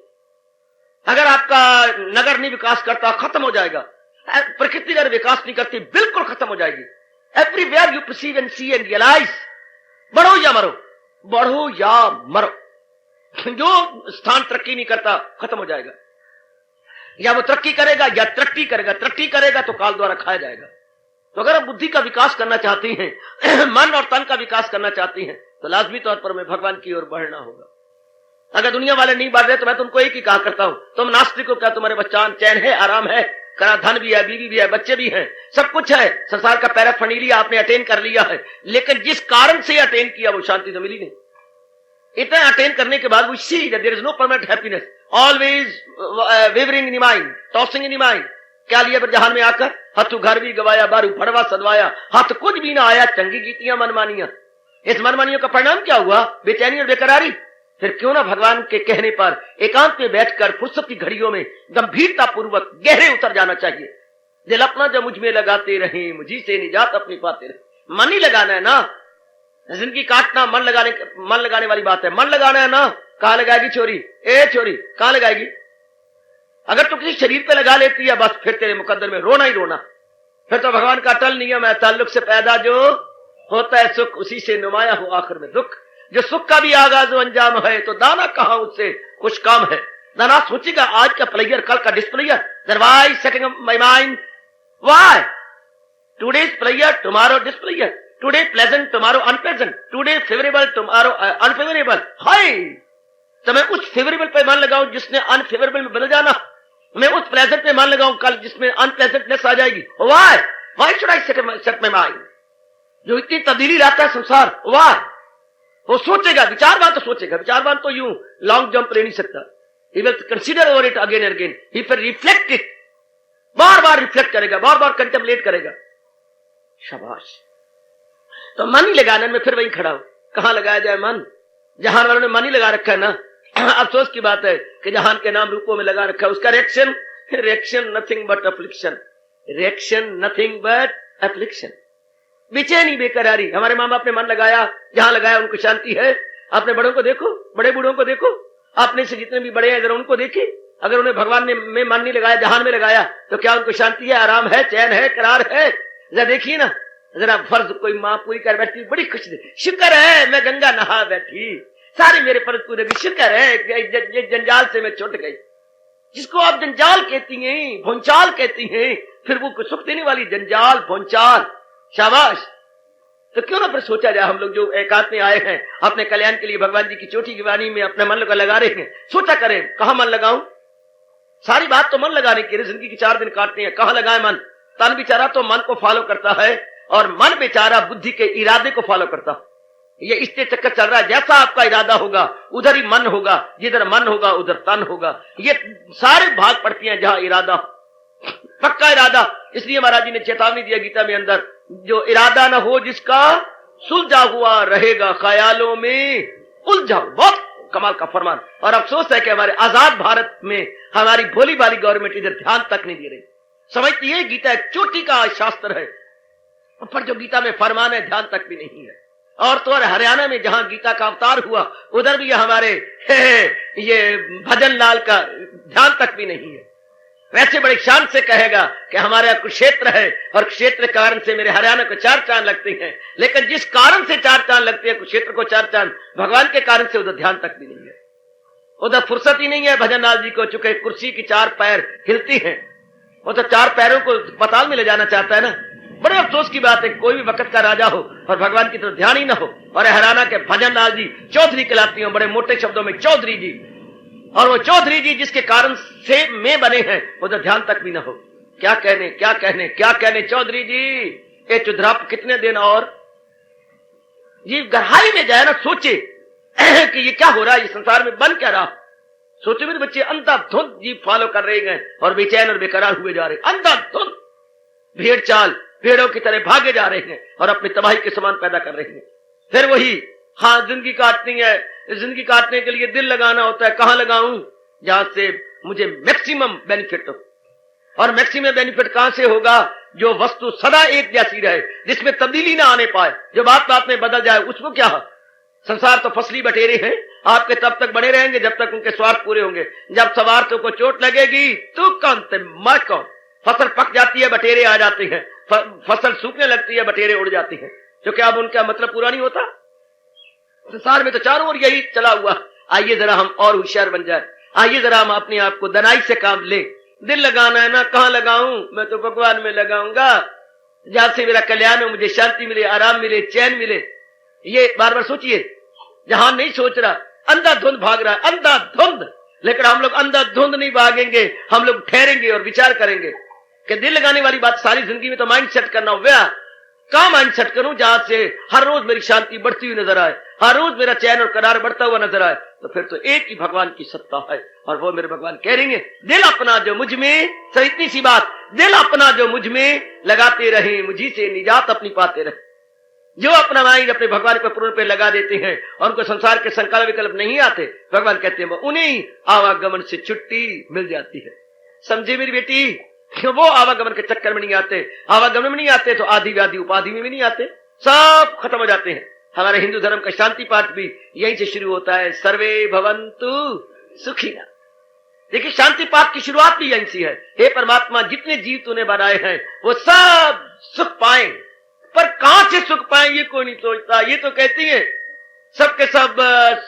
अगर आपका नगर नहीं विकास करता खत्म हो जाएगा। प्रकृति अगर विकास नहीं करती बिल्कुल खत्म हो जाएगी। Everywhere you perceive and see and realise, बढ़ो या मरो, बढ़ो या मरो। जो स्थान तरक्की नहीं करता खत्म हो जाएगा। या वो तरक्की करेगा या तरक्की करेगा। तरक्की करेगा तो काल द्वारा खाया जाएगा। तो अगर आप बुद्धि का विकास करना चाहती हैं, मन और तन का विकास करना चाहती हैं, तो लाजमी तौर पर हमें भगवान की ओर बढ़ना होगा। अगर दुनिया वाले नहीं बढ़ रहे तो मैं तुमको एक ही कहा करता हूं, तुम नास्तिक हो क्या? तुम्हारे बच्चा चैन है, आराम है, करा धन भी है, बीवी भी है, बच्चे भी हैं, सब कुछ है, संसार का पैराफर्नीलिया आपने अटेन कर लिया है, लेकिन जिस कारण से अटेन किया वो शांति तो मिली नहीं। इतना अटेन करने के बाद we see that there is no permanent happiness, always wavering in mind, tossing in mind. क्या लिया ब्रजहान में आकर? हथु घर भी गवाया, बारू फड़वा सदवाया, हाथ कुछ भी ना आया, चंगी गीतियां मनमानियां। इस मनमानियों का परिणाम क्या हुआ? बेचैनी और बेकरारी। फिर क्यों ना भगवान के कहने पर एकांत में बैठकर फुर्सत की घड़ियों में गंभीरता पूर्वक गहरे उतर जाना चाहिए। दिल अपना जब मुझ में लगाते रहे, मुझी से निजात अपनी पाते रहे। मन ही लगाना है ना, जिंदगी काटना मन लगाने वाली बात है। मन लगाना है ना, कहां लगाएगी छोरी? ए छोरी कहां लगाएगी? अगर तू किसी शरीर पे लगा लेती है बस फिर तेरे मुकद्दर में रोना ही रोना। फिर तो भगवान का अटल नियम है, ताल्लुक से पैदा जो होता है सुख, उसी से नुमाया हो आखिर में दुख। जो सुख का भी आगाज अंजाम है तो दाना कहां उससे कुछ काम है। दाना सोचेगा आज का प्लेयर कल का डिस्प्लेयर। Then why setting up my mind? Why? Today's player, tomorrow displayer. Today pleasant, tomorrow unpleasant. Today favorable, tomorrow unfavorable. हाय, तो मैं उस फेवरेबल पे मन लगाऊं जिसने अनफेवरेबल में बदल जाना। मैं उस प्लेजेंट पे मन लगाऊं कल जिसमें अनप्लेजेंटनेस आ जाएगी। Why? Why should I set my mind? जो इतनी तब्दीली लाता है संसार, why? वो सोचेगा, विचारवान तो सोचेगा। विचारवान तो यूं लॉन्ग जंप ले नहीं सकता। He will consider over it again and again. He will reflect it. Bar bar reflect करेगा, बार बार कंटेम्पलेट करेगा। शाबाश। तो मन ही लगाने में फिर वही खड़ा हो। कहां लगाया जाए मन? जहान वालों ने मन ही लगा रखा है ना। अफसोस की बात है कि जहान के नाम रूपों में लगा रखा है। उसका reaction nothing but affliction. Reaction nothing but affliction. बेचैनी बेकरारी। हमारे माँ बाप ने मन लगाया, जहां लगाया उनको शांति है। अपने बड़ों को देखो, बड़े बूढ़ों को देखो, अपने से जितने भी बड़े हैं जरा उनको देखे। अगर उन्हें भगवान ने में मन नहीं लगाया, जहान में लगाया, तो क्या उनको शांति है, आराम है, चैन है, करार है? जरा देखिए ना, जरा फर्ज कोई माँ पूरी कर बैठी, बड़ी खुश थी, शुक्र है मैं गंगा नहा बैठी, सारे मेरे फर्ज पूरे, शुक्र है जंजाल से मैं छूट गई। जिसको आप जंजाल कहती हैं, भोंचाल कहती हैं, फिर वो सुख देने वाली जंजाल भोंचाल, शाबाश। तो क्यों ना फिर सोचा जाए, हम लोग जो एकांत में आए हैं अपने कल्याण के लिए भगवान जी की चोटी की वाणी में अपने मन लगा रहे हैं, सोचा करें कहां मन लगाऊं। सारी बात तो मन लगाने की, जिंदगी के 4 दिन काटते हैं, कहां लगाए मन? तन बेचारा तो मन को फॉलो करता है और मन बेचारा बुद्धि के इरादे को फॉलो करता है। ये इससे चक्कर चल रहा है, जैसा आपका इरादा होगा उधर ही मन होगा, जिधर मन होगा उधर तन होगा। ये सारे भाग पड़ती हैं जहां इरादा, पक्का इरादा। इसलिए महाराज जी ने चेतावनी दिया गीता में अंदर, जो इरादा न हो जिसका सुलझा हुआ रहेगा ख्यालों में उलझा। बहुत कमाल का फरमान। और अफसोस है कि हमारे आजाद भारत में हमारी भोली भाली गवर्नमेंट इधर ध्यान तक नहीं दे रही। समझती है गीता एक चोटी का शास्त्र है, पर जो गीता में फरमान है ध्यान तक भी नहीं है। और तो और हरियाणा में जहां गीता का अवतार हुआ उधर भी हमारे ये भजन लाल का ध्यान तक भी नहीं है। वैसे बड़ी शान से कहेगा कि हमारा कुरुक्षेत्र है और क्षेत्र कारण से मेरे हरियाणा को 4 चांद लगते हैं, लेकिन जिस कारण से 4 चांद लगते हैं कुरुक्षेत्र को 4 चांद, भगवान के कारण से उधर ध्यान तक भी नहीं है। उधर फुर्सत ही नहीं है भजन लाल जी को, चूंकि कुर्सी की 4 पैर हिलती हैं, वो तो 4 पैरों को पताल में ले जाना चाहता है ना। बड़े अफसोस की बात है, कोई भी वक्त का राजा हो और भगवान की तरफ ध्यान ही ना हो। और हरियाणा के भजन लाल जी चौधरी कहलाती हूं, बड़े मोटे शब्दों में चौधरी जी, और वो चौधरी जी जिसके कारण से में बने हैं उधर ध्यान तक भी ना हो। क्या कहने क्या कहने क्या कहने चौधरी जी, ये चुधराप कितने दिन और जी गहराई में जाए ना, सोचे कि ये क्या हो रहा है, ये संसार में बन क्या रहा। सोचे मेरे बच्चे अंधाधुंध जी फॉलो कर रहे हैं और बेचैन और बेकरार हुए जा रहे, अंधाधुंध भेड़ चाल भेड़ों की तरह भागे जा रहे हैं और अपनी तबाही के समान पैदा कर रहे हैं। फिर वही, हाँ जिंदगी काटनी है, जिंदगी काटने के लिए दिल लगाना होता है। कहां लगाऊं? जहां से मुझे मैक्सिमम बेनिफिट हो। और मैक्सिमम बेनिफिट कहां से होगा? जो वस्तु सदा एक जैसी रहे, जिसमें तब्दीली ना आने पाए, जो बात बात में बदल जाए, उसको क्या है? संसार तो फसली बटेरे हैं, आपके तब तक बने रहेंगे जब तक उनके स्वार्थ पूरे होंगे। जब स्वार्थों को चोट लगेगी तो कौन ते मैं कौन? फसल पक जाती है, बटेरे आ जाते हैं, फसल सूखने लगती है, बटेरे उड़ जाते हैं, तो क्या अब उनका मतलब पूरा नहीं होता? संसार में तो चारों ओर यही चला हुआ। आइए जरा हम और होशियार बन जाए, आइए जरा हम अपने आप को दनाई से काम ले। दिल लगाना है ना, कहां लगाऊं? मैं तो भगवान में लगाऊंगा, जहां से मेरा कल्याण हो, मुझे शांति मिले, आराम मिले, चैन मिले। ये बार बार सोचिए। जहां नहीं सोच रहा, अंधाधुंध भाग रहा है, अंधाधुंध। लेकिन हम लोग अंधाधुंध नहीं भागेंगे, हम लोग ठहरेंगे और विचार करेंगे कि दिल लगाने वाली बात सारी जिंदगी में तो माइंड सेट करना हुआ। कहां माइंड सेट करूं जहां से हर रोज मेरी शांति बढ़ती हुई नजर आए, हर रोज मेरा चैन और करार बढ़ता हुआ नजर आए? तो फिर तो एक ही भगवान की सत्ता है, और वो मेरे भगवान कह रही है, दिल अपना जो मुझ में, सर इतनी सी बात, दिल अपना जो मुझ में लगाते रहे, मुझी से निजात अपनी पाते रहे। जो अपना माइंड अपने भगवान पर पूर्ण पे लगा देते हैं और उनको संसार के संकल्प विकल्प नहीं आते, भगवान कहते हैं उन्हें आवागमन से छुट्टी मिल जाती है। समझे मेरी बेटी? वो आवागमन के चक्कर में नहीं आते, आवागमन में नहीं आते तो आदि व्याधि उपाधि में भी नहीं आते, सब खत्म हो जाते हैं। हमारे हिंदू धर्म का शांति पाठ भी यहीं से शुरू होता है, सर्वे भवन्तु सुखिनः। देखिए शांति पाठ की शुरुआत भी यहीं से है। हे परमात्मा, जितने जीव तूने बनाए हैं वो सब सुख पाए, पर कहां से सुख पाए ये कोई नहीं सोचता। ये तो कहती है सबके सब,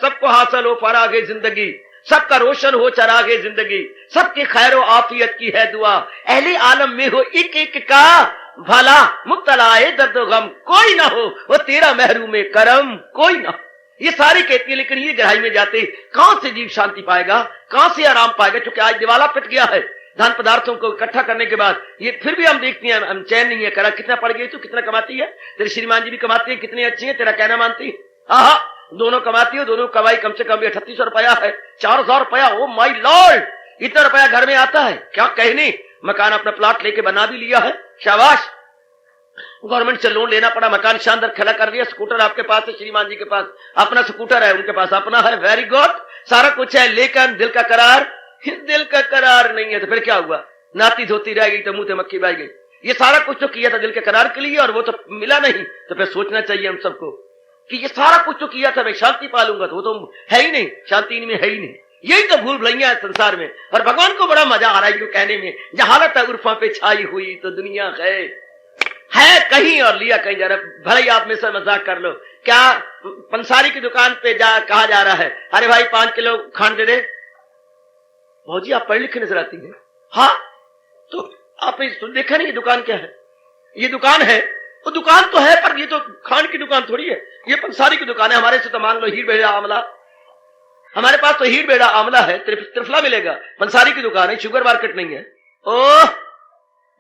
सबको हासिल हो फरागे जिंदगी, सबका रोशन हो चरागे जिंदगी, सबकी खैरो आफियत की है दुआ, अहले आलम में हो एक एक का भला, मुब्तलाए दर्द गम कोई ना हो, वो तेरा महरूम में करम कोई ना हो। ये सारी कहती है, लेकिन ये गहराई में जाते कहां से जीव शांति पाएगा, कहां से आराम पाएगा? क्योंकि आज दिवाला पिट गया है धन पदार्थों को इकट्ठा करने के बाद। ये फिर भी हम देखते हैं, हम चैन नहीं है करा। कितना पड़ गई तू, कितना कमाती है? तेरे श्रीमान जी भी कमाती है, कितनी अच्छी है, तेरा कहना मानती है? हाँ, दोनों कमाती हो, दोनों कमाई कम से कम 3800 रुपया है, 4000 रुपया। ओ माई लॉर्ड, इतना रुपया घर में आता है, क्या कहने। मकान अपना प्लॉट लेके बना भी लिया है, शाबाश। गवर्नमेंट से लोन लेना पड़ा, मकान शानदार खड़ा कर दिया। स्कूटर आपके पास है, श्रीमान जी के पास अपना स्कूटर है, उनके पास अपना है, वेरी गुड, सारा कुछ है। लेकिन दिल का करार, दिल का करार नहीं है। तो फिर क्या हुआ? नाती धोती रह गई तो मुंह से मक्खी बह गई। ये सारा कुछ तो किया था दिल के करार के लिए और वो तो मिला नहीं। तो फिर सोचना चाहिए हम सबको कि ये सारा कुछ तो किया था, मैं शांति पालूंगा, तो वो तो है ही नहीं, शांति इनमें है ही नहीं। यही तो भूल भुलैया है संसार में। और भगवान को बड़ा मजा आ रहा है कहने में, जहालत उर्फा पे छाई हुई तो दुनिया है कहीं और लिया कहीं जा रहा। भले ही आप में से मजाक कर लो, क्या पंसारी की दुकान पे कहा जा रहा है, अरे भाई 5 किलो खांड दे दे। भौजी आप पढ़े लिखे नजर आती हैं। हाँ, तो आपने देखा नहीं ये दुकान क्या है? ये दुकान है, वो दुकान तो है, पर ये तो खांड की दुकान थोड़ी है, ये पंसारी की दुकान है। हमारे से तो मान लो हीर बेड़ा आमला, हमारे पास तो हीर बेड़ा आमला है, त्रिफला मिलेगा। पंसारी की दुकान है, शुगर मार्केट नहीं है। ओह,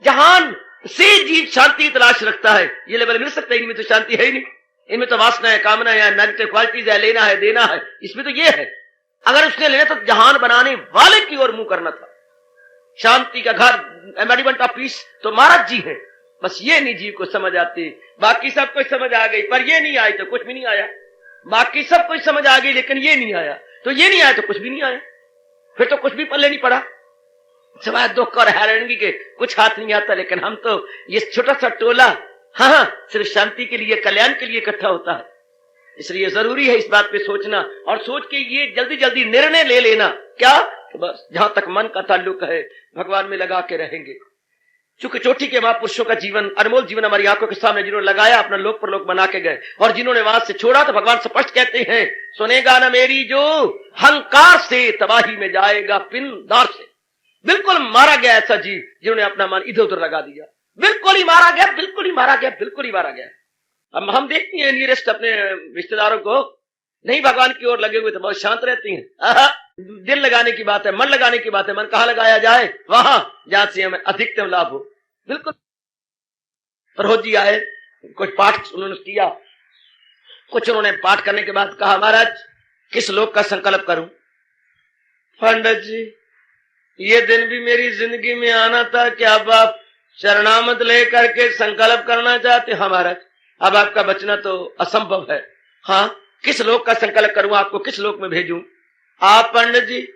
जहान से जीव शांति तलाश रखता है, ये लेवल मिल सकता है। इनमें तो शांति है ही नहीं, इनमें तो वासना है, कामना है, नेगेटिव क्वालिटीज है, लेना है, देना है, इसमें तो ये है। अगर उसने लेना तो जहान बनाने वाले की ओर मुंह करना था। शांति का घर, एम्बॉडीमेंट ऑफ पीस तो महाराज जी है। बस ये नहीं जीव को समझ आती। बाकी सब कुछ समझ आ गई, पर ये नहीं आई तो कुछ भी नहीं आया। बाकी सब कुछ समझ आ गई, लेकिन ये नहीं आया, तो ये नहीं आया तो कुछ भी नहीं आया। फिर तो कुछ भी पल्ले नहीं पड़ा, सिवाय दुख और हैरानगी के कुछ हाथ नहीं आता। लेकिन हम तो ये छोटा सा टोला, हाँ, सिर्फ शांति के लिए, कल्याण के लिए इकट्ठा होता है। इसलिए जरूरी है इस बात पे सोचना, और सोच के ये जल्दी जल्दी निर्णय ले लेना। क्या? तो बस जहां तक मन का ताल्लुक है भगवान में लगा के रहेंगे। चूंकि चोटी के महापुरुषों का जीवन, अनमोल जीवन हमारी आंखों के सामने जिन्होंने लगाया, अपना लोक पर लोक बना के गए, और जिन्होंने वहां से छोड़ा तो भगवान स्पष्ट कहते हैं, सुनेगा ना मेरी जो हंकार से तबाही में जाएगा पिंदार से। बिल्कुल मारा गया ऐसा जीव जिन्होंने अपना मन इधर उधर लगा दिया। बिल्कुल ही मारा गया, बिल्कुल ही मारा गया, बिल्कुल ही मारा गया। अब हम देखते हैं नियरेस्ट अपने रिश्तेदारों को, नहीं भगवान की ओर लगे हुए तो बहुत शांत रहती हैं। दिल लगाने की बात है, मन लगाने की बात है। मन कहाँ लगाया जाए? वहां जहां से हमें अधिकतम लाभ हो। बिल्कुल। प्रभु जी आए, कुछ पाठ उन्होंने किया, कुछ उन्होंने पाठ करने के बाद कहा, महाराज किस लोक का संकल्प करूं? पंडित जी, ये दिन भी मेरी जिंदगी में आना था कि अब आप शरणामत लेकर के संकल्प करना चाहते? हाँ महाराज, अब आपका बचना तो असंभव है। हाँ, किस लोक का संकल्प करूं? आपको किस लोक में भेजूं? आप पंडित जी,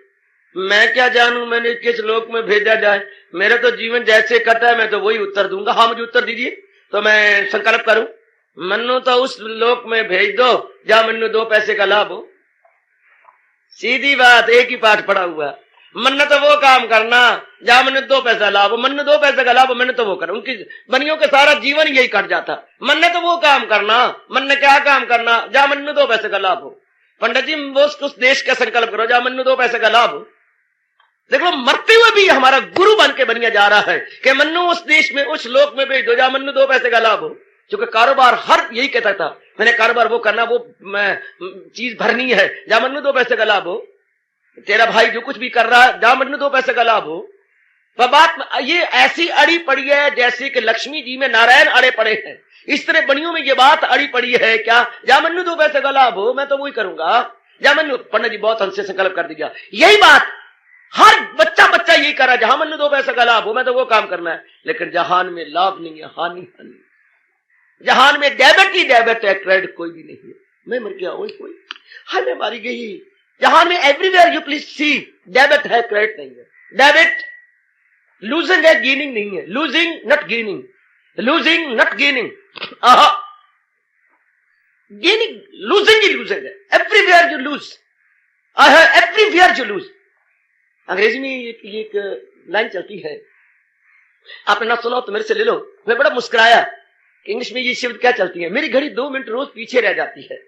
मैं क्या जानूं मैंने किस लोक में भेजा जाए? मेरा तो जीवन जैसे कटा है मैं तो वही उत्तर दूंगा। हाँ, मुझे उत्तर दीजिए तो मैं संकल्प करूं। मन्नू तो उस लोक में भेज दो जहां मन्नू 2 पैसे का लाभ हो। सीधी बात, एक ही पाठ पड़ा हुआ। मन्नत तो वो काम करना जहां मन्नू 2 पैसा लाभ हो। मन्नू 2 पैसे का लाभ हो, मन्नत तो वो कर। उनकी बनियों का सारा जीवन यही कट जाता। मन्नत तो वो काम करना, मन्नत क्या काम करना जहां मन्नू 2 पैसे का लाभ हो। पंडित जी, वो उस देश का संकल्प करो जहां मन्नू 2 पैसे का लाभ हो। देखो, मरते हुए भी हमारा गुरु बन के बनिया जा रहा है कि मन्नू उस देश में, उस लोक में भेज दो जहां मन्नू 2 पैसे का लाभ हो। क्योंकि कारोबार हर यही कहता था, मैंने कारोबार वो करना, वो चीज भरनी है जहां मन्नू 2 पैसे का लाभ हो। तेरा भाई जो कुछ भी कर रहा है जहां मन्नू 2 पैसे का लाभ हो। पर बात ये ऐसी अड़ी पड़ी है जैसे कि लक्ष्मी जी में नारायण अड़े पड़े हैं। इस तरह बनियों में ये बात अड़ी पड़ी है क्या, जहां मन्नू 2 पैसे का लाभ हो मैं तो वही करूंगा। जहां मन्नू, पंडित जी बहुत हमसे संकल्प कर दीजिए। यही बात हर बच्चा यही कर रहा है, जहां मन्नू 2 पैसे का लाभ हो मैं तो वो काम करना है। लेकिन जहान में लाभ नहीं है, हानि हानि। जहान में डेबिट ही डेबिट है, क्रेडिट कोई भी नहीं है। मैं मर गया, वही कोई हाय मैं मारी गई। जहां में everywhere you please see debit है, क्रेडिट नहीं है। डेबिट लूजिंग है, गेनिंग नहीं है। Losing not gaining, losing not gaining. Gaining, losing ही लूजिंग है। Everywhere you lose, everywhere you lose. अंग्रेजी में एक लाइन चलती है, आपने ना सुना तो मेरे से ले लो। मैं बड़ा मुस्कुराया। इंग्लिश में ये शब्द क्या चलती है, मेरी घड़ी 2 मिनट रोज पीछे रह जाती है।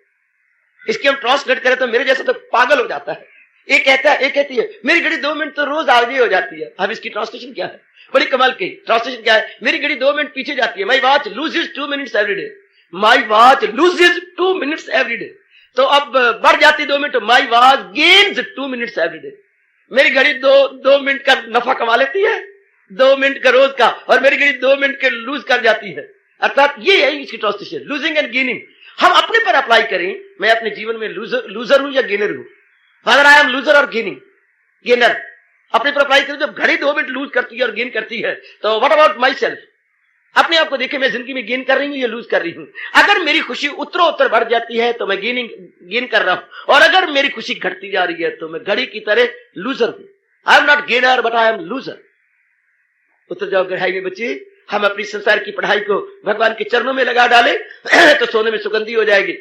इसकी हम ट्रांसलेट करें तो मेरे जैसा तो पागल हो जाता है। एक कहता है, एक कहती है मेरी घड़ी 2 मिनट तो रोज आगे हो जाती है। अब इसकी ट्रांसलेशन क्या है? बड़ी कमाल की ट्रांसलेशन क्या है, मेरी घड़ी 2 मिनट पीछे जाती है। My watch loses 2 minutes every day. My watch loses 2 minutes every day. तो अब बढ़ जाती 2 minute, my watch gains 2 minutes every day. मेरी घड़ी 2 मिनट का नफा कमा लेती है, 2 मिनट का रोज का, और मेरी घड़ी 2 मिनट के लूज कर जाती है। अर्थात ये है इसकी ट्रांसलेशन, लूजिंग एंड गेनिंग। हम अपने पर अप्लाई करें, मैं अपने जीवन में लूजर हूं या गेनर हूं? फादर आई एम लूजर और गेनर। अपने पर अप्लाई करें। जब घड़ी 2 मिनट लूज करती है और गेन करती है तो व्हाट अबाउट माई सेल्फ? अपने आप को देखे, मैं जिंदगी में गेन कर रही हूं या लूज कर रही हूं? अगर मेरी खुशी उत्तरोत्तर बढ़ जाती है तो मैं गेन कर रहा हूं, और अगर मेरी खुशी घटती जा रही है तो मैं घड़ी की तरह लूजर हूं। I am not gainer but I am loser. उतर जाओ गहराई में बच्चे। हम अपनी संसार की पढ़ाई को भगवान के चरणों में लगा डाले तो सोने में सुगंधी हो जाएगी।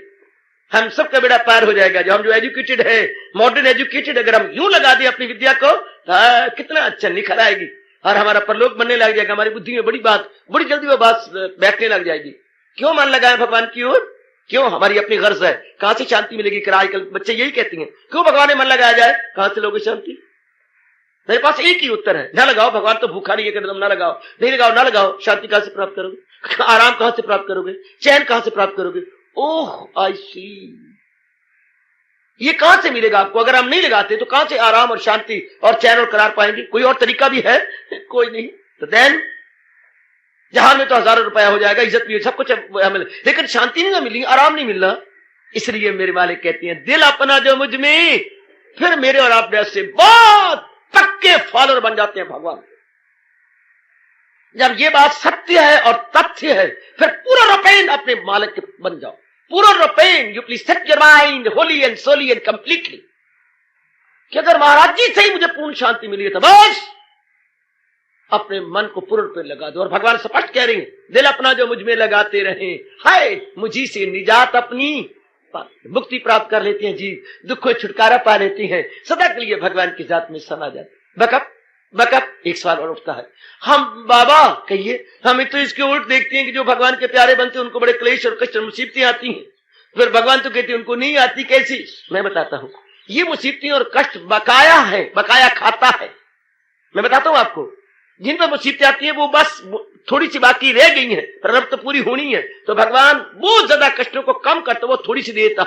हम सबका बेड़ा पार हो जाएगा। जो हम जो एजुकेटेड है, मॉडर्न एजुकेटेड, अगर हम यूं लगा दें अपनी विद्या को तो कितना अच्छा निखर आएगी और हमारा परलोक बनने लग जाएगा। हमारी बुद्धि में बड़ी जल्दी वो बात बैठने लग जाएगी। क्यों मन लगाए भगवान की ओर? क्यों? हमारी अपनी गर्ज है। कहां से शांति मिलेगी? आजकल बच्चे यही कहती हैं, क्यों भगवान में मन लगाया जाए? कहां से लोगे शांति? मेरे पास एक ही उत्तर है, ना लगाओ। भगवान तो भूखा नहीं है, कदम ना लगाओ, नहीं लगाओ, ना लगाओ। शांति कहां से प्राप्त करोगे? आराम कहां से प्राप्त करोगे? चैन कहां से प्राप्त करोगे? ओह आई सी, ये कहां से मिलेगा आपको? अगर हम नहीं लगाते तो कहां से आराम और शांति और चैन और करार पाएंगे? कोई और तरीका भी है? कोई नहीं। तो देन जहां में तो हजारों रुपया हो जाएगा, इज्जत भी, सब कुछ मिले, लेकिन शांति नहीं मिली, आराम नहीं मिलना। इसलिए मेरे मालिक कहती हैं, दिल अपना जो मुझ में, फिर मेरे और आप से बहुत पक्के फॉलोअर बन जाते हैं भगवान। जब ये बात सत्य है और तथ्य है, फिर पूरा रूपेण अपने मालिक के बन जाओ। पूरा रूपेण, you please set your mind wholly and solely and completely, कि अगर महाराज जी से ही मुझे पूर्ण शांति मिली है तो बस अपने मन को पूर्ण पे लगा दो। और भगवान स्पष्ट कह रहे हैं, दिल अपना जो मुझ में लगाते रहे, हाय मुझी से निजात अपनी, मुक्ति प्राप्त कर लेते हैं जी, दुखों छुटकारा पा लेते हैं, सदा के लिए भगवान की जात में समा जाते। बकअप एक सवाल और उठता है, हम बाबा कहिए, हमें तो इसके उल्ट देखते हैं कि जो भगवान के प्यारे बनते हैं उनको बड़े क्लेश और कष्ट और मुसीबतें आती हैं, फिर भगवान तो कहते हैं उनको नहीं आती। कैसी? मैं बताता हूं। ये मुसीबतें और कष्ट बकाया है, बकाया खाता है। मैं बताता हूं आपको, जिन पर मुसीबतें आती है वो बस थोड़ी सी बाकी रह गई है, प्रारब्ध तो पूरी होनी है, तो भगवान बहुत ज्यादा कष्टों को कम करता, वो थोड़ी सी देता,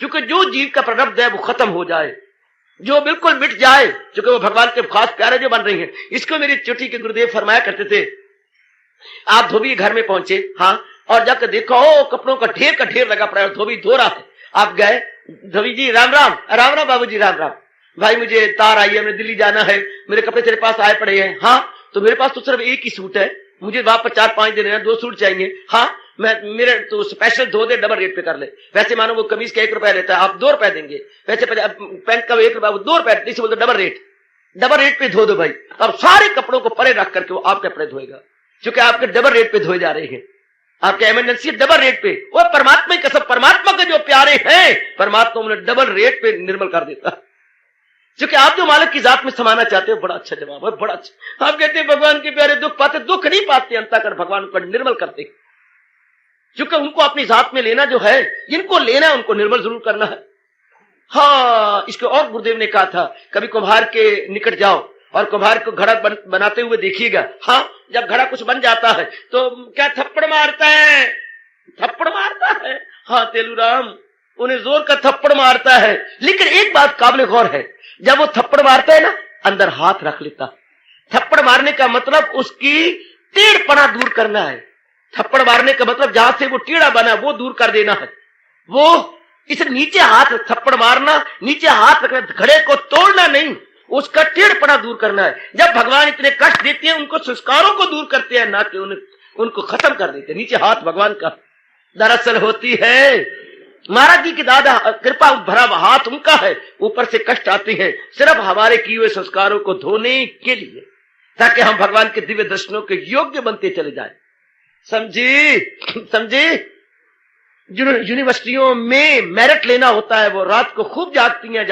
क्योंकि जो जीव का प्रारब्ध है वो खत्म हो जाए, जो बिल्कुल मिट जाए, क्योंकि वो भगवान के खास प्यारे जो बन रही हैं। इसको मेरी चोटी के गुरुदेव फरमाया करते थे, आप धोबी घर में पहुंचे, हाँ, और जाकर देखो कपड़ों का ढेर लगा पड़ा है, धोबी धो रहा है। आप गए, धोबी जी राम राम। राम राम बाबू जी, राम राम। भाई मुझे तार आई है, हमें दिल्ली जाना है, मेरे कपड़े तेरे पास आए पड़े हैं। हाँ, तो मेरे पास तो सिर्फ एक ही सूट है, मुझे वहां पर 4-5 दिन है, 2 सूट चाहिए। हाँ, मेरे तो स्पेशल धो दे, डबल रेट पे कर ले। वैसे मानो वो कमीज का 1 रुपया लेता है, आप 2 रुपए देंगे। वैसे पैंट का 1 रुपया, वो 2 रुपए, इसे बोलते डबल रेट पे धो दो भाई। अब सारे कपड़ों को परे रख करके वो आपके कपड़े धोएगा, क्योंकि आपके डबल रेट पे धोए जा रहे हैं, आपके इमरजेंसी डबल रेट पे। वो परमात्मा की कसम, परमात्मा के जो प्यारे हैं, परमात्मा उन्हें डबल रेट पे निर्मल कर देता है। क्योंकि आप जो मालिक की जात में समाना चाहते हो, बड़ा अच्छा जवाब है, बड़ा अच्छा। आप कहते हैं भगवान के प्यारे दुख पाते, दुख नहीं पाते, अंतःकरण भगवान को निर्मल करते, क्योंकि उनको अपनी जात में लेना जो है, जिनको लेना है उनको निर्मल जरूर करना है। हाँ, इसको और गुरुदेव ने कहा था, कभी कुम्हार के निकट जाओ और कुम्हार को घड़ा बनाते हुए देखिएगा। हाँ, जब घड़ा कुछ बन जाता है तो क्या थप्पड़ मारता है, थप्पड़ मारता है। हाँ तेलूराम, उन्हें जोर का थप्पड़ मारता है। लेकिन एक बात काबिल गौर है, जब वो थप्पड़ मारता है ना, अंदर हाथ रख लेता। थप्पड़ मारने का मतलब उसकी टेढ़पना दूर करना है। थप्पड़ मारने का मतलब जहां से वो टेढ़ा बना वो दूर कर देना है। वो इसे नीचे हाथ, थप्पड़ मारना, नीचे हाथ रखना, घड़े को तोड़ना नहीं, उसका टेढ़पना दूर करना है। जब भगवान इतने कष्ट देते हैं, उनको संस्कारों को दूर करते हैं, ना कि उनको खत्म कर देते हैं। नीचे हाथ भगवान का दरअसल होती है, महाराज जी की दादा कृपा भरा हाथ उनका है, ऊपर से कष्ट आते हैं सिर्फ हमारे किए हुए संस्कारों को धोने के लिए, ताकि हम भगवान के दिव्य दर्शनों के योग्य बनते चले जाएं। समझे? यूनिवर्सिटियों में मेरिट लेना होता है, वो रात को खूब जागती हैं,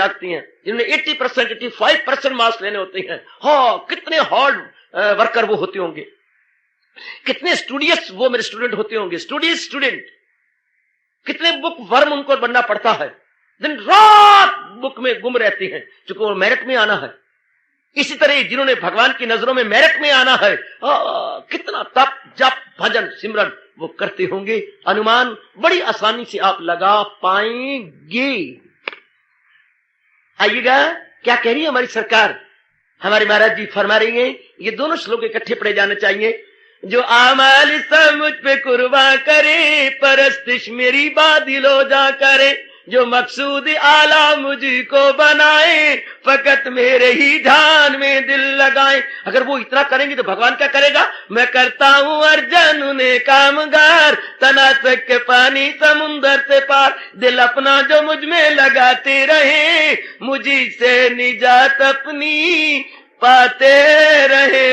जिन्होंने 80%, 85% मार्क्स लेने होते हैं। हाँ, कितने हार्ड वर्कर वो होते होंगे, कितने स्टूडियस वो मेरे स्टूडेंट होते होंगे, स्टूडेंट। कितने बुक वर्म उनको बनना पड़ता है, दिन रात बुक में गुम रहते हैं, क्योंकि वो मेरिट में आना है। इसी तरह जिन्होंने भगवान की नजरों में मेरिट में आना है, कितना तप जप भजन सिमरन वो करते होंगे, अनुमान बड़ी आसानी से आप लगा पाएंगे। आइएगा, क्या कह रही है हमारी सरकार, हमारे महाराज जी फरमा रही हैं, ये दोनों श्लोक इकट्ठे पढ़े जाने चाहिए। जो आमाल सब मुझ पे कुर्बा करे, परस्तिश मेरी बादिलो जा करे, जो मकसूद आला मुझको बनाए, फकत मेरे ही ध्यान में दिल लगाए। अगर वो इतना करेंगे तो भगवान क्या करेगा? मैं करता हूँ अर्जन उन्हें कामगार, तना तक के पानी समुंदर से पार, दिल अपना जो मुझ में लगाते रहे, मुझी से निजात अपनी पाते रहे।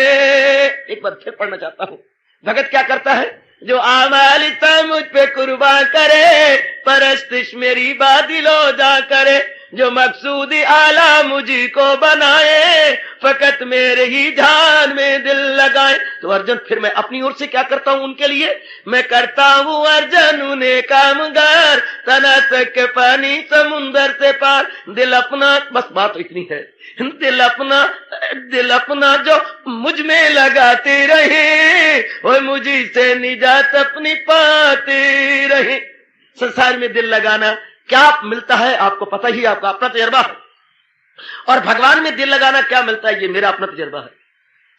एक बार फिर पढ़ना चाहता हूँ, भगत क्या करता है? जो आमाल मुझ पे कुर्बान करे, परस्तिश मेरी बादिलो जा करे, जो मकसूद आला मुझको बनाए, फकत मेरे ही ध्यान में दिल लगाए। तो अर्जुन फिर मैं अपनी ओर से क्या करता हूं उनके लिए? मैं करता हूं अर्जुन उन्हें कामगार, तना तक पानी समुंदर से पार, दिल अपना, बस बात इतनी है, दिल अपना जो मुझ में लगाते रहे, और मुझी से निजात अपनी पाते रहे। संसार में दिल लगाना क्या मिलता है आपको पता ही, आपका अपना तजर्बा है। और भगवान में दिल लगाना क्या मिलता है, ये मेरा अपना तजर्बा है।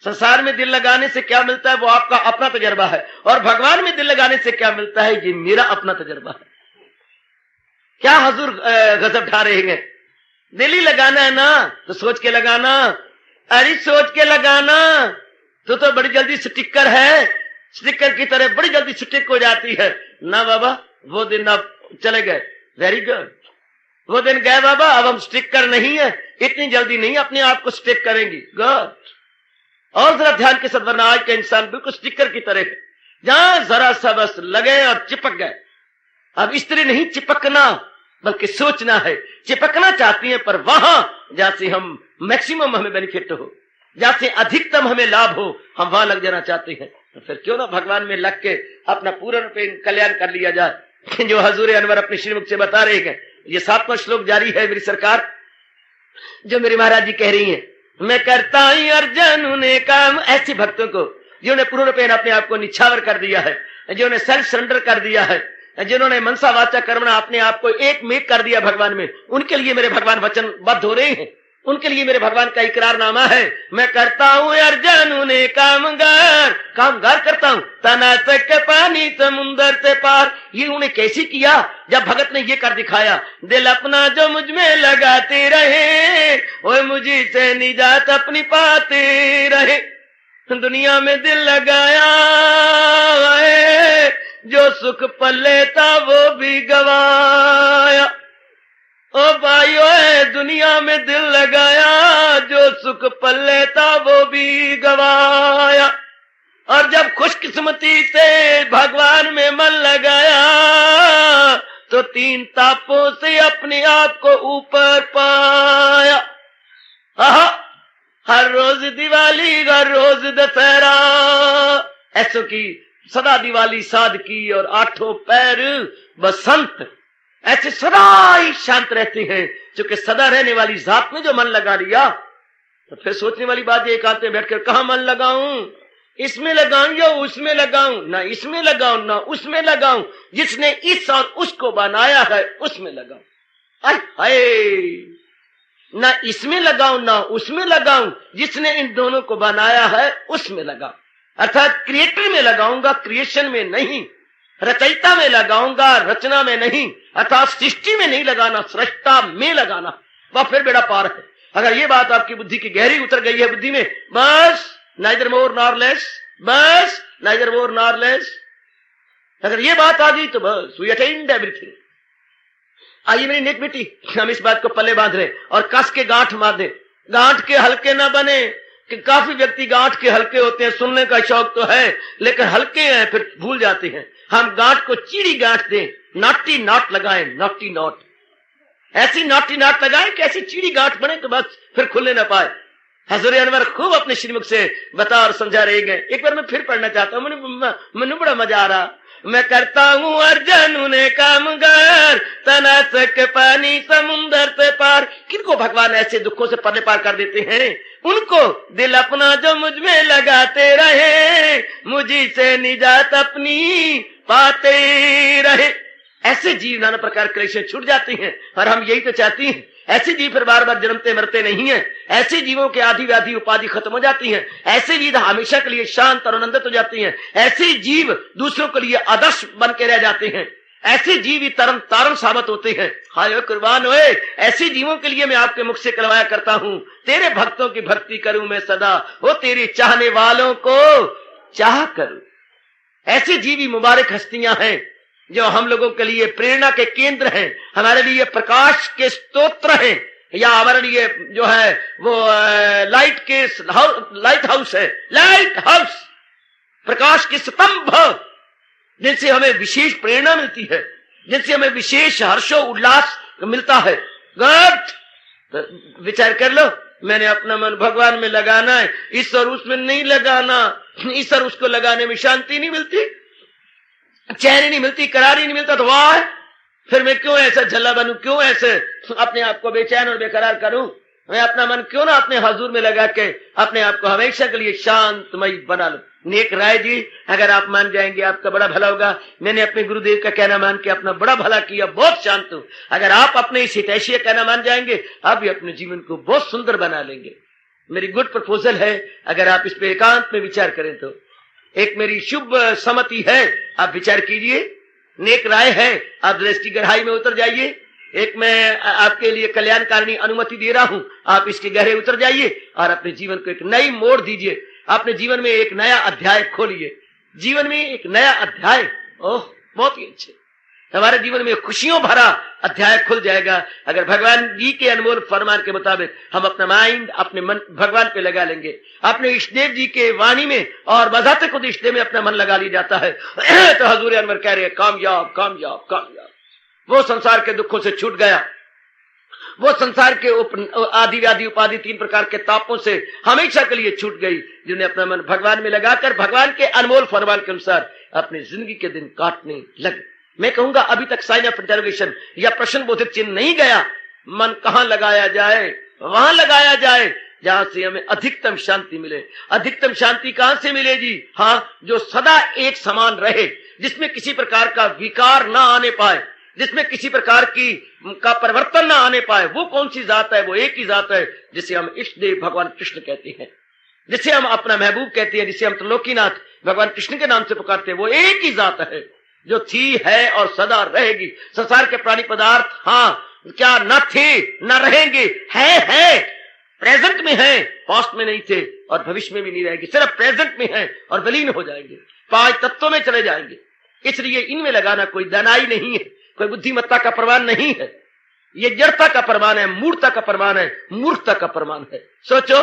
संसार में दिल लगाने से क्या मिलता है, वो आपका अपना तजर्बा है। और भगवान में दिल लगाने से क्या मिलता है, ये मेरा अपना तजर्बा है। क्या हुजूर गजब ढा रहे हैं? दिल ही लगाना है ना, तो सोच के लगाना। अरे सोच के लगाना तो बड़ी जल्दी स्टिकर है, स्टिकर की तरह बड़ी जल्दी स्टिक हो जाती है ना बाबा। वो दिन अब चले गए, वेरी गुड, वो दिन गए बाबा। अब हम स्टिकर नहीं है, इतनी जल्दी नहीं अपने आप को स्टिक करेंगी। गुड। और जरा ध्यान के साथ, वरना आज का इंसान बिल्कुल स्टिकर की तरह है, जहां जरा सा बस लगे और चिपक गए। अब स्त्री नहीं चिपकना, बल्कि सोचना है। चिपकना चाहती है, पर वहां जहां से हम मैक्सिमम हमें बेनिफिट हो, जहां से अधिकतम हमें लाभ हो, हम वहां लग जाना चाहते हैं। तो फिर क्यों ना भगवान में लग के अपना पूर्ण रूपे कल्याण कर लिया जाए, जो हजूर अनवर अपने श्रीमुख से बता रहे हैं। ये 7वां श्लोक जारी है मेरी सरकार, जो मेरी महाराज जी कह रही है, मैं करता हूं अर्जन उन्हें काम, ऐसे भक्तों को जिन्होंने पूर्ण रूपे अपने आप को निछावर कर दिया है, जिन्होंने सेल्फ सरेंडर कर दिया है, जिन्होंने मनसा वाचा कर्मणा अपने आप को एक में कर दिया भगवान में, उनके लिए मेरे भगवान वचन बद्ध हो रहे हैं। उनके लिए मेरे भगवान का इकरारनामा है, मैं करता हूँ अर्जन उन्हें कामगार करता हूँ, तना तक के पानी समुंदर से पार। ये उन्हें कैसे किया? जब भगत ने ये कर दिखाया, दिल अपना जो मुझ में लगाते रहे, वो मुझे से निजात अपनी पाते रहे। दुनिया में दिल लगाया है, जो सुख पल्ले था वो भी गवाया। ओ भाइयों, दुनिया में दिल लगाया, जो सुख पल्ले था वो भी गवाया। और जब खुशकिस्मती से भगवान में मन लगाया, तो 3 तापों से अपने आप को ऊपर पाया। हर रोज दिवाली, हर रोज दशहरा, ऐसो की सदा दिवाली साध की, और 8 पैर बसंत, ऐसे सदा ही शांत रहते हैं। क्योंकि सदा रहने वाली जात में जो मन लगा लिया, तो फिर सोचने वाली बात, एकांत में बैठकर कहाँ मन लगाऊं, इसमें लगाऊं या उसमें लगाऊं, ना इसमें लगाऊं ना उसमें लगाऊं, जिसने इस और उसको बनाया है उसमें लगाऊं। अरे हाय, ना इसमें लगाऊं ना उसमें लगाऊं, जिसने इन दोनों को बनाया है उसमें लगाऊं। अर्थात क्रिएटर में लगाऊंगा, क्रिएशन में नहीं। रचयिता में लगाऊंगा, रचना में नहीं। अर्थात सृष्टि में नहीं लगाना, सृष्टा में लगाना, वह फिर बेड़ा पार है। अगर ये बात आपकी बुद्धि की गहरी उतर गई है बुद्धि में, बस नाइदर मोर नॉर लेस, बस नाइदर मोर नॉर लेस, अगर ये बात आ गई तो बस वी अटेन्ड एवरीथिंग। आइए मेरी नेक बेटी, हम इस बात को पल्ले बांध रहे और कस के गांठ मार दे। गांठ के हल्के ना बने, कि काफी व्यक्ति गांठ के हल्के होते हैं, सुनने का शौक तो है लेकिन हल्के हैं, फिर भूल जाते हैं। हम गांठ को चीड़ी गांठ दें, नॉटी नॉट लगाएं, नॉटी नॉट, ऐसी नॉटी नॉट लगाएं कि ऐसी चीड़ी गांठ बने तो बस फिर खुलने ना पाए। हजूर अनवर खूब अपने श्रीमुख से बता और समझा रहे गए। एक बार मैं फिर पढ़ना चाहता हूँ, मैंने बड़ा मजा आ रहा। मैं करता हूँ अर्जन उन्हें कामगार, तना सक पानी समुंदर से पार। किनको भगवान ऐसे दुखों से पल्ले पार कर देते हैं? उनको दिल अपना जो मुझ में लगाते रहे, मुझी से निजात अपनी पाते रहे। ऐसे जीव नाना प्रकार क्लेश छूट जाते हैं, और हम यही तो चाहते हैं। ऐसे जीव फिर बार बार जन्मते मरते नहीं है। ऐसे जीवों के आदि व्याधि उपाधि खत्म हो जाती हैं। ऐसे जीव हमेशा के लिए शांत और आनंदित हो जाते हैं। ऐसे जीव दूसरों के लिए आदर्श बन के रह जाते हैं। ऐसे जीव ही तरन तारण साबित होते हैं। हाय कुर्बान होए, ऐसे जीवों के लिए मैं आपके मुख से करवाया करता हूँ, तेरे भक्तों की भक्ति करूं मैं सदा, वो तेरे चाहने वालों को चाह करूं। ऐसे जीव ही मुबारक हस्तियां हैं जो हम लोगों के लिए प्रेरणा के केंद्र हैं, हमारे लिए प्रकाश के स्तोत्र हैं, या हमारे लिए जो है वो लाइट हाउस है, लाइट हाउस, प्रकाश के स्तंभ, जिनसे हमें विशेष प्रेरणा मिलती है, जिनसे हमें विशेष हर्षो उल्लास मिलता है। तो विचार कर लो, मैंने अपना मन भगवान में लगाना है, इस और उसमें नहीं लगाना। इस और उसको लगाने में शांति नहीं मिलती, चैन नहीं मिलती, करार ही नहीं मिलता, तो वाह, फिर मैं क्यों ऐसा झल्ला बनूं, क्यों ऐसे अपने आप को बेचैन और बेकरार करूं? मैं अपना मन क्यों ना अपने हजूर में लगा के अपने आप को हमेशा के लिए शांतमयी बना लूं। नेक राय जी, अगर आप मान जाएंगे आपका बड़ा भला होगा। मैंने अपने गुरुदेव का कहना मान के अपना बड़ा भला किया, बहुत शांत हूं। अगर आप अपने इस हितैषी कहना मान जाएंगे, आप भी अपने जीवन को बहुत सुंदर बना लेंगे। मेरी गुड प्रपोजल है, अगर आप इस पे एकांत में विचार करें तो। एक मेरी शुभ सम्मति है, आप विचार कीजिए। नेक राय है, आप दृष्टि गहराई में उतर जाइए। एक मैं आपके लिए कल्याणकारिणी अनुमति दे रहा हूं, आप इसके गहरे उतर जाइए और अपने जीवन को एक नई मोड़ दीजिए। अपने जीवन में एक नया अध्याय खोलिए। जीवन में एक नया अध्याय, ओह बहुत ही अच्छे, हमारे जीवन में खुशियों भरा अध्याय खुल जाएगा। अगर भगवान जी के अनमोल फरमान के मुताबिक हम अपना माइंड अपने मन भगवान पे लगा लेंगे, अपने इष्टदेव जी के वाणी में और बजाते खुद इष्टदेव में अपना मन लगा लिया जाता है, तो हजूर अनवर कह रहे हैं कामयाब कामयाब कामयाब। वो संसार के दुखों से छूट गया, वो संसार के आदि व्याधि उपाधि 3 प्रकार के तापों से हमेशा के लिए छूट गई, जिन्हें अपना मन भगवान में लगाकर भगवान के अनमोल फरमान के अनुसार अपनी जिंदगी के दिन काटने लगे। मैं कहूंगा अभी तक साइन ऑफ इंटरोगेशन या प्रश्न बोधित चिन्ह नहीं गया। मन कहां लगाया जाए? वहां लगाया जाए जहां से हमें अधिकतम शांति मिले। अधिकतम शांति कहां से मिले जी? हाँ, जो सदा एक समान रहे, जिसमें किसी प्रकार का विकार ना आने पाए, जिसमें किसी प्रकार की का परिवर्तन ना आने पाए, वो कौन सी जात है? वो एक ही जात है जिसे हम इष्ट देव भगवान कृष्ण कहते हैं, जिसे हम अपना महबूब कहते हैं, जिसे हम त्रिलोकीनाथ भगवान कृष्ण के नाम से पुकारते हैं। वो एक ही जात है जो थी, है और सदा रहेगी। संसार के प्राणी पदार्थ हाँ क्या न थे न रहेंगे, है प्रेजेंट में है, पास्ट में नहीं थे और भविष्य में भी नहीं रहेंगे, सिर्फ प्रेजेंट में है और विलीन हो जाएंगे, 5 तत्वों में चले जाएंगे। इसलिए इनमें लगाना कोई दानाई नहीं है, कोई बुद्धिमत्ता का प्रमाण नहीं है, ये जड़ता का प्रमाण है, मूर्खता का प्रमाण है, मूर्खता का प्रमाण है। सोचो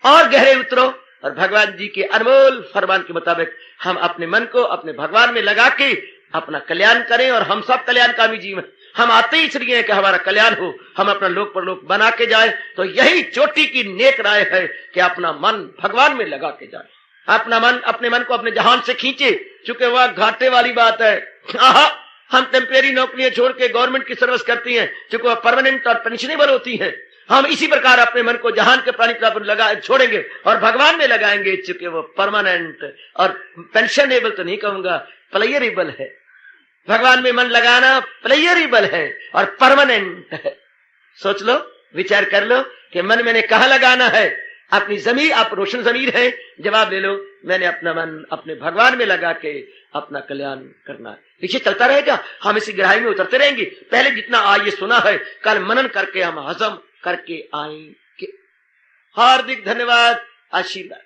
और गहरे उतरो और भगवान जी के अनमोल फरमान के मुताबिक हम अपने मन को अपने भगवान में लगा के अपना कल्याण करें। और हम सब कल्याणकामी जीव हैं, हम आते ही इसलिए हैं कि हमारा कल्याण हो, हम अपना लोक परलोक बना के जाए। तो यही चोटी की नेक राय है कि अपना मन भगवान में लगा के जाए, अपना मन अपने मन को अपने जहान से खींचे। चूंकि वह घाटे वाली बात है, हम टेम्परेरी नौकरियां छोड़ के गवर्नमेंट की सर्विस करती हैं, चूंकि वह परमानेंट और पेंशनेबल होती हैं। हम इसी प्रकार अपने मन को जहान के प्राणी पर लगा छोड़ेंगे और भगवान में लगाएंगे, चूंकि वो परमानेंट और पेंशनेबल तो नहीं कहूंगा, प्लेयरेबल है। भगवान में मन लगाना प्लेयरेबल है और परमानेंट है। सोच लो, विचार कर लो कि मन मैंने कहां लगाना है। अपनी जमीर, आप रोशन जमीर है, जवाब ले लो, मैंने अपना मन अपने भगवान में लगा के अपना कल्याण करना है। पीछे चलता रहेगा, हम इसी गहराई में उतरते रहेंगे। पहले जितना आज ये सुना है, कल मनन करके हम हजम करके आएंगे। हार्दिक धन्यवाद, आशीर्वाद।